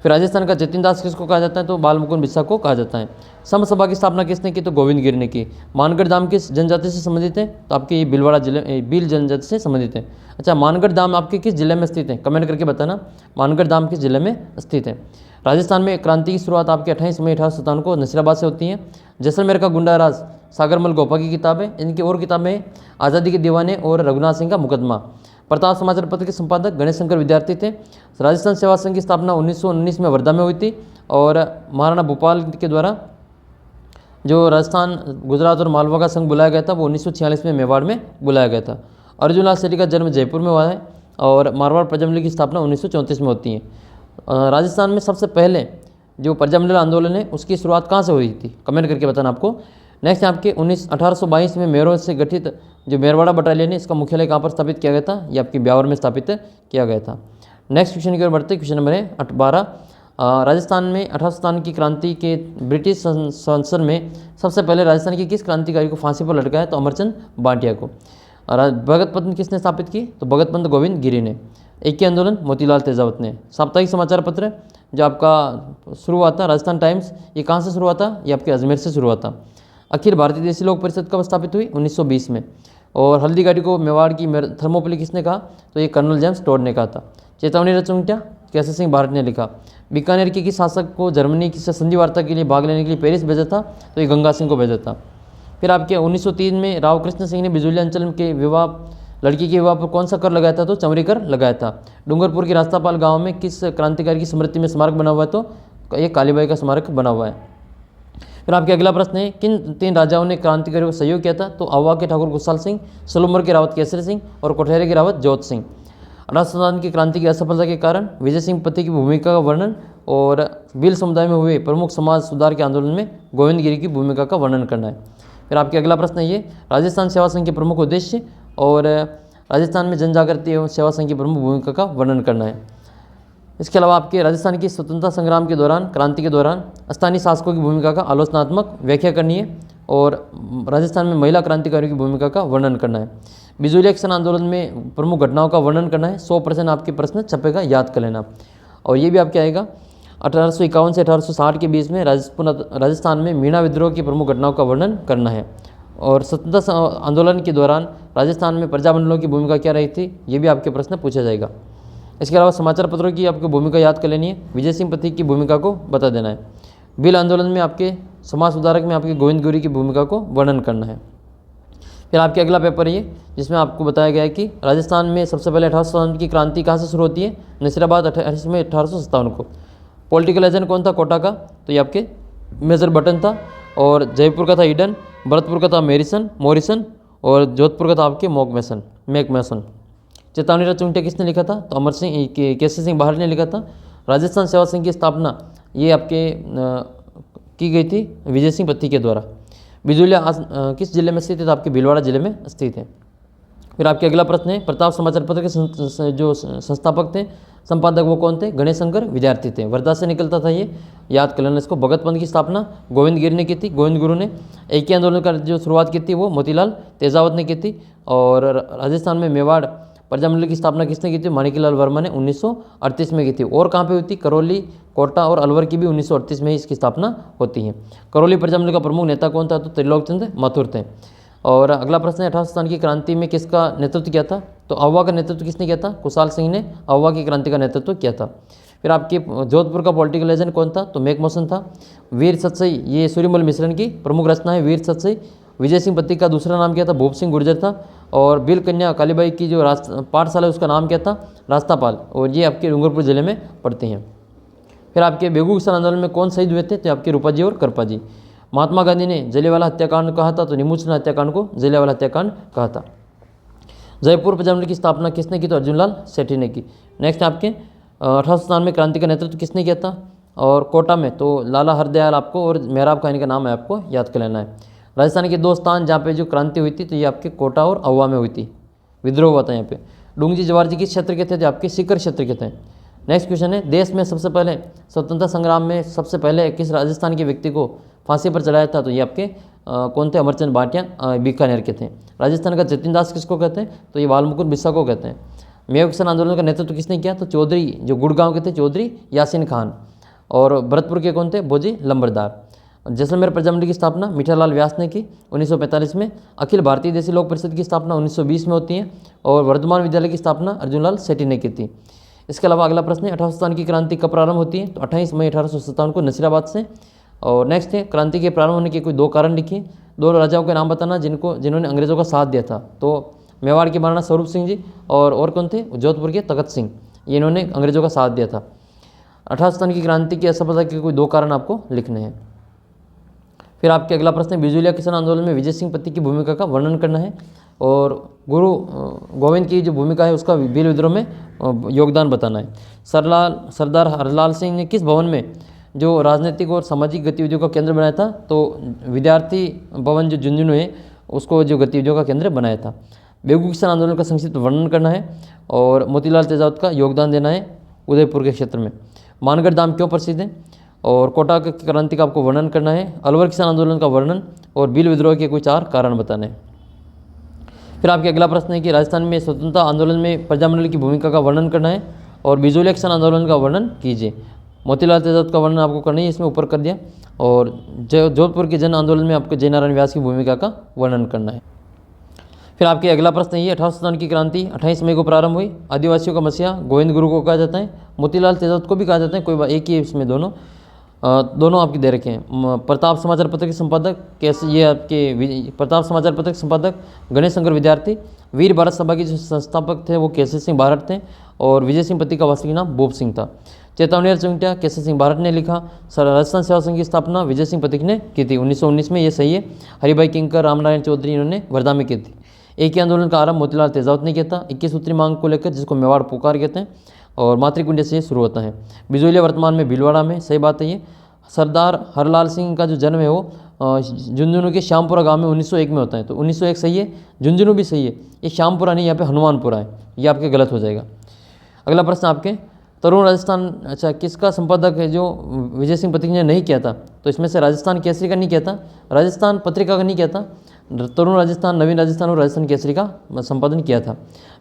फिर राजस्थान का जतिन दास किसको कहा जाता है? तो बालमुकुंद बिस्सा को कहा जाता है। सम सभा की स्थापना किसने की? तो गोविंद गिरी ने की। मानगढ़ धाम किस जनजाति से संबंधित है? तो आपके ये भीलवाड़ा जिले भील जनजाति से संबंधित है। अच्छा, मानगढ़ धाम आपके किस जिले में स्थित है? कमेंट करके बताना, मानगढ़ धाम किस जिले में स्थित है। राजस्थान में क्रांति की शुरुआत आपके 28 मई 1857 को नसीराबाद से होती है। जैसलमेर का गुंडा राज सागरमल गोपा की किताब है। इनकी और किताबें आज़ादी के दीवाने और रघुनाथ सिंह का मुकदमा। प्रताप समाचार पत्र के संपादक गणेश शंकर विद्यार्थी थे। राजस्थान सेवा संघ की स्थापना 1919 में वर्धा में हुई थी और महाराणा भोपाल के द्वारा जो राजस्थान, गुजरात और मालवा का संघ बुलाया गया था वो 1946 में मेवाड़ में बुलाया गया था। अर्जुन लाल सेठी का जन्म जयपुर में हुआ है और मारवाड़ प्रजामंडल की स्थापना 1934 में होती है। राजस्थान में सबसे पहले जो प्रजामंडल आंदोलन है उसकी शुरुआत कहाँ से हुई थी? कमेंट करके बताना आपको। नेक्स्ट आपके 1822 में मेरठ से गठित जो मेरवाड़ा बटालियन है इसका मुख्यालय कहाँ पर स्थापित किया गया था? ये आपकी ब्यावर में स्थापित किया गया था। नेक्स्ट क्वेश्चन की ओर बढ़ते हैं। क्वेश्चन नंबर है 12। राजस्थान में 1857 की क्रांति के ब्रिटिश संसद में सबसे पहले राजस्थान की किस क्रांतिकारी को फांसी पर लटकाया? तो अमरचंद बांटिया को। भगत पंथ किसने स्थापित की? तो भगत पंथ गोविंद गिरी ने। एक ही आंदोलन मोतीलाल तेजावत ने। साप्ताहिक समाचार पत्र जो आपका शुरू हुआ था राजस्थान टाइम्स, ये कहाँ से शुरू हुआ था? ये आपके अजमेर से शुरू हुआ था। अखिल भारतीय देशी लोक परिषद कब स्थापित हुई? 1920 में। और हल्दी घाटी को मेवाड़ की थर्मोपली किसने कहा? तो ये कर्नल जेम्स टोड ने कहा था। चेतावनी रचूंग्टा केसर सिंह भारत ने लिखा। बीकानेर के किस शासक को जर्मनी से संधि वार्ता के लिए भाग लेने के लिए पेरिस भेजा था? तो ये गंगा सिंह को भेजा था। फिर आपके 1903 में राव कृष्ण सिंह ने बिजुलिया अंचल के लड़की के विवाह पर कौन सा कर लगाया था? तो चमरी कर लगाया था। डूंगरपुर के रास्तापाल गांव में किस क्रांतिकारी की स्मृति में स्मारक बना हुआ है? तो ये कालीबाई का स्मारक बना हुआ है। फिर आपके अगला प्रश्न है किन 3 राजाओं ने क्रांतिकारियों को सहयोग किया था? तो अवा के ठाकुर गुसाल सिंह, सलूमर के रावत केसरी सिंह और कोठेरे के रावत जोत सिंह। 1857 की क्रांति की असफलता के कारण विजय सिंह पत्ती की भूमिका का वर्णन और भील समुदाय में हुए प्रमुख समाज सुधार के आंदोलन में गोविंद गिरी की भूमिका का वर्णन करना है। फिर आपके अगला प्रश्न है ये राजस्थान सेवा संघ के प्रमुख उद्देश्य और राजस्थान में जन जागृति एवं सेवा संघ की प्रमुख भूमिका का वर्णन करना है। इसके अलावा आपके राजस्थान की स्वतंत्रता संग्राम के दौरान, क्रांति के दौरान स्थानीय शासकों की भूमिका का आलोचनात्मक व्याख्या करनी है और राजस्थान में महिला क्रांतिकारियों की भूमिका का वर्णन करना है। बिजुलिया किसान आंदोलन में प्रमुख घटनाओं का वर्णन करना है। 100% आपके प्रश्न छपेगा, याद कर लेना। और ये भी आपके आएगा 1851 से 1860 के बीच में राजस्थान में मीणा विद्रोह की प्रमुख घटनाओं का वर्णन करना है। और स्वतंत्रता आंदोलन के दौरान राजस्थान में प्रजामंडलों की भूमिका क्या रही थी, ये भी आपके प्रश्न पूछा जाएगा। इसके अलावा समाचार पत्रों की आपको भूमिका याद कर लेनी है। विजय सिंह पत्ती की भूमिका को बता देना है। भील आंदोलन में आपके समाज सुधारक में आपके गोविंद गिरी की भूमिका को वर्णन करना है। फिर आपके अगला पेपर ये जिसमें आपको बताया गया है कि राजस्थान में सबसे पहले 1857 की क्रांति कहाँ से शुरू होती है? नसीराबाद 28 मई 1857 को। पॉलिटिकल एजेंट कौन था कोटा का? तो ये आपके मेजर बटन था, और जयपुर का था ईडन, भरतपुर का था मॉरिसन, और जोधपुर का था आपके मैकमेसन। चेतावनी चुंगटिया किसने लिखा था? तो अमर सिंह केसी सिंह बहार ने लिखा था। राजस्थान सेवा संघ की स्थापना ये आपके की गई थी विजय सिंह पत्ती के द्वारा। बिजूलिया किस जिले में स्थित है? तो आपके भीलवाड़ा जिले में स्थित है। फिर आपके अगला प्रश्न है, प्रताप समाचार पत्र के जो संस्थापक थे, संपादक वो कौन थे? गणेश शंकर विद्यार्थी थे। वर्धा से निकलता था ये, याद कर लेना इसको। भगत पंथ की स्थापना गोविंद गिर ने की थी, गोविंद गुरु ने। एक ही आंदोलन का जो शुरुआत की थी वो मोतीलाल तेजावत ने की थी। और राजस्थान में मेवाड़ प्रजामंडल की स्थापना किसने की थी? माणिकलाल वर्मा ने 1938 में की थी। और कहाँ पे हुई थी? करौली, कोटा और अलवर की भी 1938 में ही इसकी स्थापना होती है। करौली प्रजामंडल का प्रमुख नेता कौन था? तो त्रिलोक चंद्र माथुर थे। और अगला प्रश्न है, 18 की क्रांति में किसका नेतृत्व किया था? तो अहुआ का नेतृत्व किसने किया था? कुशाल सिंह ने अहुआ की क्रांति का नेतृत्व किया था। फिर आपके जोधपुर का पॉलिटिकल लेजेंड कौन था? तो मैकमोहन था। वीर सतसई, ये सूर्यमल मिश्रण की प्रमुख रचना है वीर सतसई। विजय सिंह पत्ती का दूसरा नाम क्या था? भूप सिंह गुर्जर था। और बिल कन्या कालीबाई की जो पाठशाला है उसका नाम क्या था? रास्तापाल। और ये आपके डूंगरपुर जिले में पड़ती हैं। फिर आपके बेगू किसान आंदोलन में कौन शहीद हुए थे? तो आपके रूपाजी और करपाजी। महात्मा गांधी ने जलियांवाला हत्याकांड कहा था? तो निमुचना हत्याकांड को जलियांवाला हत्याकांड कहा था। जयपुर प्रजामंडल की स्थापना किसने की? तो अर्जुनलाल सेठी ने की। नेक्स्ट आपके 1897 में क्रांति का नेतृत्व किसने किया था? और कोटा में तो लाला हरदयाल आपको, और मेहराब खान का नाम है आपको याद कर लेना है। राजस्थान के दो स्थान जहाँ पे जो क्रांति हुई थी तो ये आपके कोटा और अहुआ में हुई थी, विद्रोह हुआ था यहाँ पे। डूंगजी जवाहर जी किस क्षेत्र के थे? तो आपके सीकर क्षेत्र के थे। नेक्स्ट क्वेश्चन है, देश में सबसे पहले स्वतंत्रता संग्राम में सबसे पहले किस राजस्थान के व्यक्ति को फांसी पर चढ़ाया था? तो ये आपके कौन थे? अमरचंद भाटिया बीकानेर के थे। राजस्थान का जतिन दास किसको कहते हैं? तो ये वाल्मीकि बिस्सा को कहते हैं। मेवाड़ किसान आंदोलन का नेतृत्व किसने किया? तो चौधरी, जो गुड़गांव के थे चौधरी यासीन खान। और भरतपुर के कौन थे? बोजी लंबरदार। जैसलमेर प्रजामंडल की स्थापना मीठालाल व्यास ने की 1945 में। अखिल भारतीय देसी लोक परिषद की स्थापना 1920 में होती है। और वर्धमान विद्यालय की स्थापना अर्जुनलाल सेठी ने की थी। इसके अलावा अगला प्रश्न है, 1857 की क्रांति कब प्रारंभ होती है? तो 28 मई 1857 को नसीराबाद से। और नेक्स्ट है, क्रांति के प्रारंभ होने के कोई दो कारण लिखिए। दो राजाओं के नाम बताना जिन्होंने अंग्रेजों का साथ दिया था। तो मेवाड़ के महाराणा स्वरूप सिंह जी, और कौन थे? जोधपुर के तखत सिंह, ये इन्होंने अंग्रेजों का साथ दिया था। 1857 की क्रांति की असफलता के कोई दो कारण आपको लिखने हैं। फिर आपके अगला प्रश्न है, बिजूलिया किसान आंदोलन में विजय सिंह पत्ती की भूमिका का वर्णन करना है। और गुरु गोविंद की जो भूमिका है उसका भील विद्रोह में योगदान बताना है। सरदार हरलाल सिंह ने किस भवन में जो राजनीतिक और सामाजिक गतिविधियों का केंद्र बनाया था? तो विद्यार्थी भवन जो झुंझुनू है उसको जो गतिविधियों का केंद्र बनाया था। बेगू किसान आंदोलन का संक्षिप्त वर्णन करना है। और मोतीलाल तेजावत का योगदान देना है उदयपुर के क्षेत्र में। मानगढ़ धाम क्यों प्रसिद्ध है? और कोटा की क्रांति का आपको वर्णन करना है। अलवर किसान आंदोलन का वर्णन और भील विद्रोह के कोई 4 कारण बताने हैं। फिर आपके अगला प्रश्न है कि राजस्थान में स्वतंत्रता आंदोलन में प्रजामंडल की भूमिका का वर्णन करना है। और बिजूलिया किसान आंदोलन का वर्णन कीजिए। मोतीलाल तेजावत का वर्णन आपको करना है, इसमें ऊपर कर दिया। और जोधपुर के जन आंदोलन में आपको जयनारायण व्यास की भूमिका का वर्णन करना है। फिर आपके अगला प्रश्न ये, 1857 की क्रांति 28 मई को प्रारंभ हुई। आदिवासियों का मसीहा गोविंद गुरु को कहा जाता है, मोतीलाल तेजावत को भी कहा जाता है, कोई एक ही है इसमें, दोनों आपके दे रखे हैं। प्रताप समाचार पत्र के संपादक कैसे? ये आपके प्रताप समाचार पत्र के संपादक गणेश शंकर विद्यार्थी। वीर भारत सभा के जो संस्थापक थे वो केसरी सिंह भारत थे। और विजय सिंह पत्ती का वास्तविक नाम भूप सिंह था। चेतावनी चुंगटिया केसरी सिंह भारत ने लिखा। राजस्थान सेवा संघ की स्थापना विजय सिंह पत्ती ने की थी 1919 में, ये सही है। हरिभाई किंकर, रामनारायण चौधरी इन्होंने वर्धा में की थी। एक ही आंदोलन का आरंभ मोतीलाल तेजावत ने किया था 21 सूत्री मांग को लेकर, जिसको मेवाड़ पुकार कहते हैं। और मातृकुंड से शुरू होता है। बिजोलिया वर्तमान में भीलवाड़ा में, सही बात है ये। सरदार हरलाल सिंह का जो जन्म है वो झुंझुनू के श्यामपुरा गांव में 1901 में होता है। तो 1901 सही है, झुंझुनू भी सही है। ये श्यामपुरा नहीं, यहाँ पे हनुमानपुरा है, ये आपके गलत हो जाएगा। अगला प्रश्न आपके, तरुण राजस्थान, अच्छा किसका संपादक है जो विजय सिंह पत्ती ने नहीं किया था? तो इसमें से राजस्थान केसरी का नहीं किया था, राजस्थान पत्रिका का नहीं किया था, तरुण राजस्थान, नवीन राजस्थान और राजस्थान केसरी का संपादन किया था।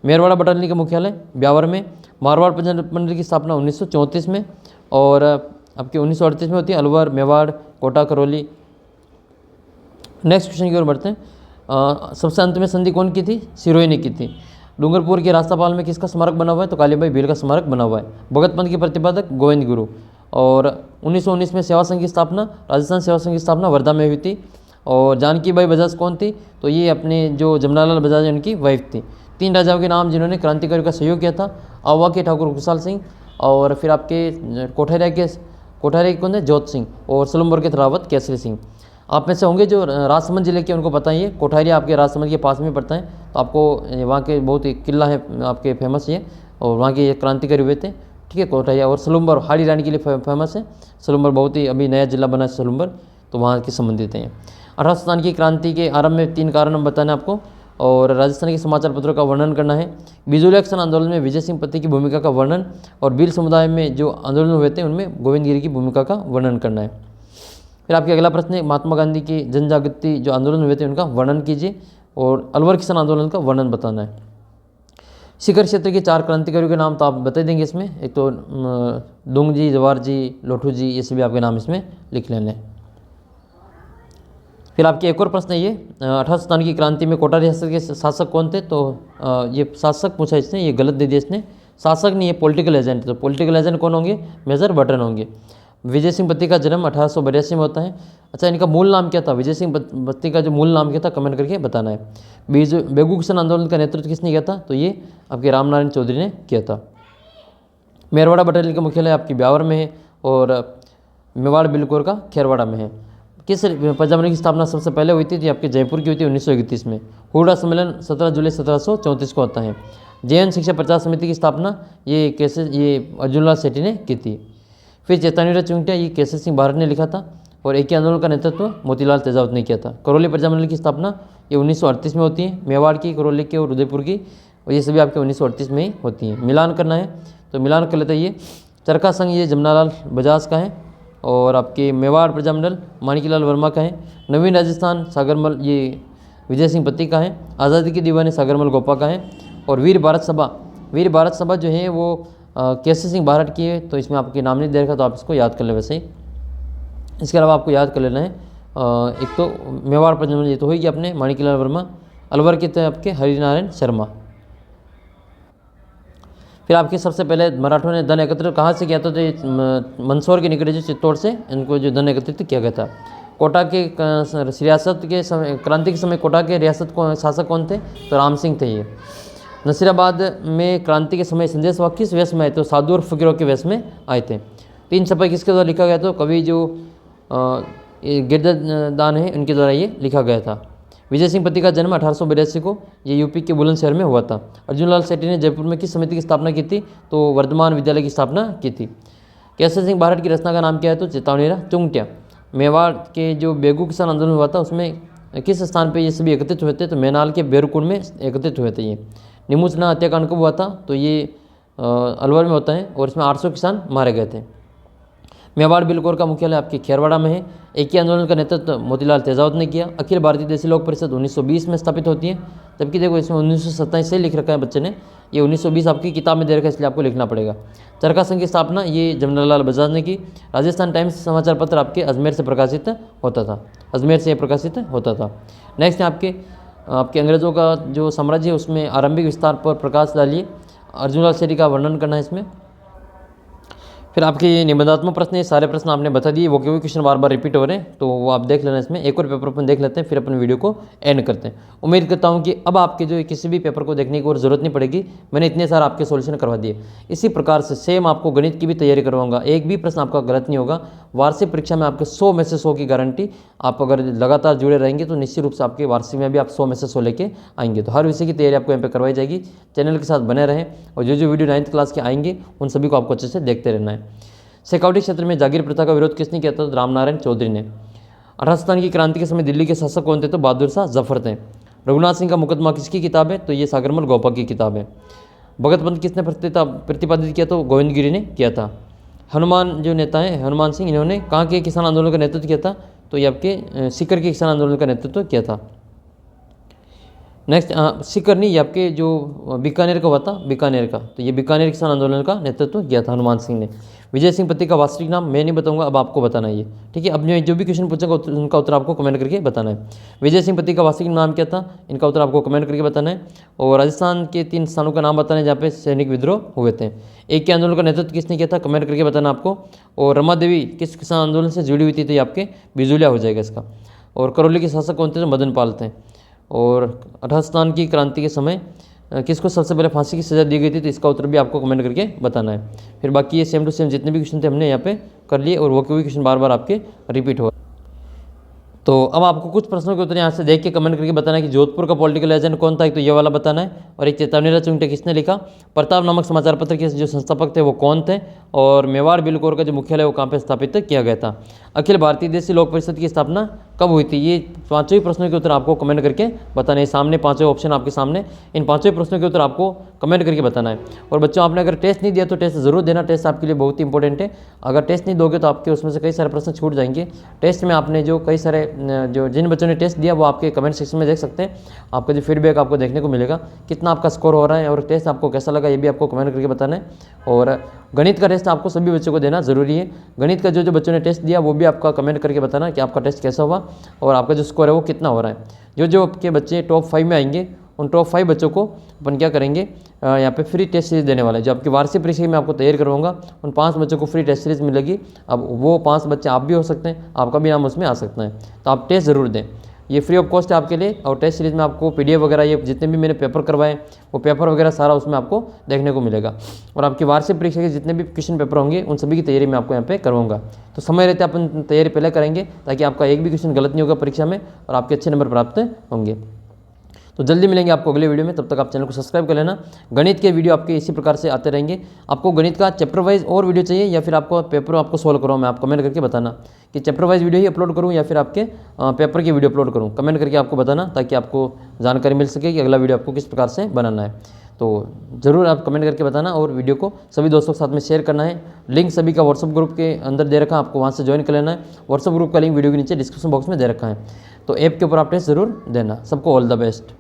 मेरवाड़ा बटालियन का मुख्यालय ब्यावर में। मारवाड़ प्रजामंडल की स्थापना 1934 में और आपके 1938 में होती है। अलवर, मेवाड़, कोटा, करौली। नेक्स्ट क्वेश्चन की ओर बढ़ते हैं। सबसे अंत में संधि कौन की थी? सिरोही ने की थी। डूंगरपुर के रास्तापाल में किसका स्मारक बना हुआ है? तो कालीबाई भील का स्मारक बना हुआ है। भगत पंथ के प्रतिपादक गोविंद गुरु। और 1919 में सेवा संघ की स्थापना, राजस्थान सेवा संघ की स्थापना वर्धा में हुई थी। और जानकी बाई बजाज कौन थी? तो ये अपने जो जमनालाल बजाज है उनकी वाइफ थी। 3 राजाओं के नाम जिन्होंने क्रांतिकारियों का सहयोग किया था, अहुआ के ठाकुर खुशहाल सिंह, और फिर आपके कोठरिया के कोठारी कौन है? जोत सिंह। और सलूमपुर के रावत केसरी सिंह। आप में से होंगे जो राजसमंद जिले के, उनको पता ही है, कोठारी आपके राजसमंद के पास में पड़ता है। तो आपको वहाँ के बहुत ही किला है आपके फेमस ये, और वहाँ के क्रांतिकारी हुए थे, ठीक है, कोठारिया। और सलूमपुर हाड़ी रानी के लिए फेमस है। सलूमपुर बहुत ही अभी नया जिला बना है सलूमपुर, तो वहाँ के संबंधित हैं। 1857 की क्रांति के आरंभ में 3 कारण हम बताना है आपको, और राजस्थान के समाचार पत्रों का वर्णन करना है। बिजोलिया किसान आंदोलन में विजय सिंह पत्ती की भूमिका का वर्णन, और भील समुदाय में जो आंदोलन हुए थे उनमें गोविंद गिरी की भूमिका का वर्णन करना है। फिर आपके अगला प्रश्न है, महात्मा गांधी की जन जागृति जो आंदोलन हुए थे उनका वर्णन कीजिए, और अलवर किसान आंदोलन का वर्णन बताना है। शिखर क्षेत्र के 4 क्रांतिकारियों के नाम तो आप बता देंगे इसमें, एक तो दुंग जी, जवाहर जी, लोठू जी, ये सभी आपके नाम इसमें लिख लेने। फिर आपके एक और प्रश्न है ये, 1857 की क्रांति में कोटा रियासत के शासक कौन थे? तो ये शासक पूछा इसने, ये गलत दे दिया इसने, शासक नहीं है, पॉलिटिकल एजेंट। तो पॉलिटिकल एजेंट कौन होंगे? मेजर बटन होंगे। विजय सिंह पत्ती का जन्म 1882 में होता है। अच्छा, इनका मूल नाम क्या था? विजय सिंह पत्ती का जो मूल नाम क्या था, कमेंट करके बताना है। बेगू किसान आंदोलन का नेतृत्व किसने किया था? तो ये आपके रामनारायण चौधरी ने किया था। मेरवाड़ा बटालियन का मुख्यालय आपकी ब्यावर में है, और मेवाड़ बिलकोर का खेरवाड़ा में है। किस पंजाब की स्थापना सबसे पहले हुई थी? आपके जयपुर की हुई थी 1931 में। हुडा सम्मेलन 17 जुलाई 1734 को होता है। जैन शिक्षा प्रचार समिति की स्थापना ये अर्जुनलाल सेठी ने की थी। फिर चेतावनी चुंगटिया ये केसरी सिंह भारत ने लिखा था, और एक ही आंदोलन का नेतृत्व मोतीलाल तेजावत ने किया था। करौली प्रजामंडल की स्थापना ये 1938 में होती है। मेवाड़ की, करौली की और उदयपुर की, और ये सभी आपके 1938 में ही होती हैं। मिलान करना है तो मिलान कर लेते हैं। ये चरखा संघ ये जमनालाल बजाज का है, और आपके मेवाड़ प्रजामंडल माणिकलाल वर्मा का है। नवीन राजस्थान सागरमल ये विजय सिंह पत्ती का है। आज़ादी की दीवानी सागरमल गोपा का है। और वीर भारत सभा जो है वो केसरी सिंह भारत की है। तो इसमें आपके नाम नहीं दे रखा, तो आप इसको याद कर ले वैसे ही। इसके अलावा आपको याद कर लेना है, एक तो मेवाड़ प्रजामंडल ये तो होगी अपने माणिकलाल वर्मा। अलवर के थे आपके हरिनारायण शर्मा। फिर आपके सबसे पहले मराठों ने धन एकत्रित कहाँ से किया था? तो ये मंदसौर के निकट जो चित्तौड़ से इनको जो धन एकत्रित किया गया था। कोटा के रियासत के समय, क्रांति के समय कोटा के रियासत को शासक कौन थे? तो राम सिंह थे ये। नसीराबाद में क्रांति के समय संदेश वाक्य किस वेश में आए? तो साधु और फकीरों के वेश में आए थे। 3 छपाई किसके द्वारा लिखा गया? तो कवि जो गिरदान है उनके द्वारा ये लिखा गया था। विजय सिंह पत्ती का जन्म 1882 को ये यूपी के बुलंदशहर में हुआ था। अर्जुनलाल सेठी ने जयपुर में किस समिति की स्थापना की थी? तो वर्धमान विद्यालय की स्थापना की थी। केसरी सिंह भारत की रचना का नाम क्या है? तो चेतावनी चुंगटिया। मेवाड़ के जो बेगू किसान आंदोलन हुआ था उसमें किस स्थान पे ये सभी एकत्रित हुए थे? तो मैनाल के बेरकुंड में एकत्रित हुए थे ये। निमुचना हत्याकांड कब हुआ था? तो ये अलवर में होता है, और इसमें 800 किसान मारे गए थे। मेवाड़ बिलकोर का मुख्यालय आपके खेरवाड़ा में है। एक ही आंदोलन का नेतृत्व मोतीलाल तेजावत ने किया। अखिल भारतीय देसी लोक परिषद 1920 में स्थापित होती है, जबकि देखो इसमें 1927 से लिख रखा है बच्चे ने, ये 1920 आपकी किताब में दे रखा है, इसलिए आपको लिखना पड़ेगा। चरखा संघ की स्थापना ये जमनालाल बजाज ने की। राजस्थान टाइम्स समाचार पत्र आपके अजमेर से प्रकाशित होता था, अजमेर से प्रकाशित होता था। नेक्स्ट है आपके अंग्रेज़ों का जो साम्राज्य है उसमें आरंभिक विस्तार पर प्रकाश डालिए। अर्जुनलाल सेठी का वर्णन करना है इसमें। फिर आपके ये निबंधात्मक प्रश्न, ये सारे प्रश्न आपने बता दिए, वो क्योंकि क्वेश्चन बार बार रिपीट हो रहे हैं, तो वो आप देख लेना। इसमें एक और पेपर अपन देख लेते हैं, फिर अपन वीडियो को एंड करते हैं। उम्मीद करता हूँ कि अब आपके जो किसी भी पेपर को देखने की और ज़रूरत नहीं पड़ेगी, मैंने इतने सारे आपके सॉल्यूशन करवा दिए। इसी प्रकार से सेम आपको गणित की भी तैयारी करवाऊंगा, एक भी प्रश्न आपका गलत नहीं होगा। वार्षिक परीक्षा में आपके 100 में से 100 की गारंटी। आप अगर लगातार जुड़े रहेंगे तो निश्चित रूप से आपके वार्षिक में भी आप 100 में से 100 लेके आएंगे। तो हर विषय की तैयारी आपको यहाँ पे करवाई जाएगी। चैनल के साथ बने रहें, और जो वीडियो 9th क्लास के आएंगे उन सभी को आपको अच्छे से देखते रहना है। शेखावटी क्षेत्र में जागीर प्रथा का विरोध किसने किया था? तो रामनारायण चौधरी ने। 1857 की क्रांति के समय दिल्ली के शासक कौन थे? तो बहादुर शाह जफर थे। रघुनाथ सिंह का मुकदमा किसकी किताब है? तो ये सागरमल गोपा की किताब है। भगत पंथ किसने प्रतिपादित किया? तो गोविंद गिरी ने किया था। हनुमान जो नेता है हनुमान सिंह, इन्होंने कहाँ के किसान आंदोलन का नेतृत्व किया था? तो ये आपके सीकर के किसान आंदोलन का नेतृत्व किया था। नेक्स्ट सीकर नहीं, ये आपके जो बीकानेर का हुआ था, बीकानेर का, तो ये बीकानेर किसान आंदोलन का नेतृत्व किया था हनुमान सिंह ने। विजय सिंह पत्ती का वास्तविक नाम मैं नहीं बताऊंगा, अब आपको बताना है ये, ठीक है। अब जो भी क्वेश्चन पूछेंगे उनका उत्तर आपको कमेंट करके बताना है। विजय सिंह पत्ती का वास्तविक नाम क्या था? इनका उत्तर आपको कमेंट करके बताना है। और राजस्थान के 3 स्थानों का नाम बताना है जहाँ पे सैनिक विद्रोह हुए थे। एक के आंदोलन का नेतृत्व किसने किया था? कमेंट करके बताना आपको। और रमा देवी किस किसान आंदोलन से जुड़ी हुई थी? तो ये आपके बिजुलिया हो जाएगा इसका। और करौली के शासक कौन थे? तो मदन पाल थे। और 1857 की क्रांति के समय किसको सबसे पहले फांसी की सज़ा दी गई थी, तो इसका उत्तर भी आपको कमेंट करके बताना है। फिर बाकी ये सेम टू सेम जितने भी क्वेश्चन थे हमने यहाँ पे कर लिए और वो कोई क्वेश्चन बार बार आपके रिपीट हो। तो अब आपको कुछ प्रश्नों के उत्तर यहाँ से देख के कमेंट करके बताना है कि जोधपुर का पॉलिटिकल एजेंट कौन था, एक तो ये वाला बताना है, और एक चेतावनी चुंगटे किसने लिखा, प्रताप नामक समाचार पत्र के जो संस्थापक थे वो कौन थे, और मेवाड़ बिलकोर का जो मुख्यालय वो कहाँ पे स्थापित किया गया था, अखिल भारतीय देशी लोक परिषद की स्थापना कब हुई थी। ये पाँचों ही प्रश्नों के उत्तर आपको कमेंट करके बताना है। सामने पाँचों ऑप्शन आपके सामने, इन पाँचों ही प्रश्नों के उत्तर आपको कमेंट करके बताना है। और बच्चों आपने अगर टेस्ट नहीं दिया तो टेस्ट जरूर देना, टेस्ट आपके लिए बहुत ही इंपॉर्टेंट है। अगर टेस्ट नहीं दोगे तो आपके उसमें से कई सारे प्रश्न छूट जाएंगे। टेस्ट में आपने जो कई सारे जो जिन बच्चों ने टेस्ट दिया वो आपके कमेंट सेक्शन में देख सकते हैं, आपका जो फीडबैक आपको देखने को मिलेगा, कितना आपका स्कोर हो रहा है और टेस्ट आपको कैसा लगा ये भी आपको कमेंट करके बताना है। और गणित का टेस्ट आपको सभी बच्चों को देना जरूरी है। गणित का जो बच्चों ने टेस्ट दिया वो भी आपका कमेंट करके बताना कि आपका टेस्ट कैसा हुआ और आपका जो स्कोर है वो कितना हो रहा है। जो आपके बच्चे टॉप 5 में आएंगे उन टॉप 5 बच्चों को अपन क्या करेंगे, यहाँ पे फ्री टेस्ट सीरीज देने वाला है। जो आपकी वार्षिक परीक्षा में आपको तैयार करवाऊंगा उन 5 बच्चों को फ्री टेस्ट सीरीज मिलेगी। अब वो 5 बच्चे आप भी हो सकते हैं, आपका भी नाम उसमें आ सकता है, तो आप टेस्ट ज़रूर दें। ये फ्री ऑफ कॉस्ट है आपके लिए। और टेस्ट सीरीज में आपको PDF वगैरह ये जितने भी मैंने पेपर करवाए वो पेपर वगैरह सारा उसमें आपको देखने को मिलेगा। और आपकी वार्षिक परीक्षा के जितने भी क्वेश्चन पेपर होंगे उन सभी की तैयारी मैं आपको यहाँ पे करवाऊंगा। तो समय रहते अपन तैयारी पहले करेंगे ताकि आपका एक भी क्वेश्चन गलत नहीं होगा परीक्षा में और आपके अच्छे नंबर प्राप्त होंगे। तो जल्दी मिलेंगे आपको अगले वीडियो में, तब तक आप चैनल को सब्सक्राइब कर लेना। गणित के वीडियो आपके इसी प्रकार से आते रहेंगे। आपको गणित का चैप्टर वाइज और वीडियो चाहिए या फिर आपको पेपर आपको सोल्व करो, मैं आप कमेंट करके बताना कि चैप्टर वाइज वीडियो ही अपलोड करूँ या फिर आपके पेपर की वीडियो अपलोड करूँ। कमेंट करके आपको बताना ताकि आपको जानकारी मिल सके कि अगला वीडियो आपको किस प्रकार से बनाना है। तो ज़रूर आप कमेंट करके बताना और वीडियो को सभी दोस्तों के साथ में शेयर करना है। लिंक सभी का व्हाट्सअप ग्रुप के अंदर दे रखा है, आपको वहाँ से ज्वाइन कर लेना है। व्हाट्सअप ग्रुप का लिंक वीडियो के नीचे डिस्क्रिप्शन बॉक्स में दे रखा है। तो ऐप के ऊपर आप टेस्ट जरूर देना। सबको ऑल द बेस्ट।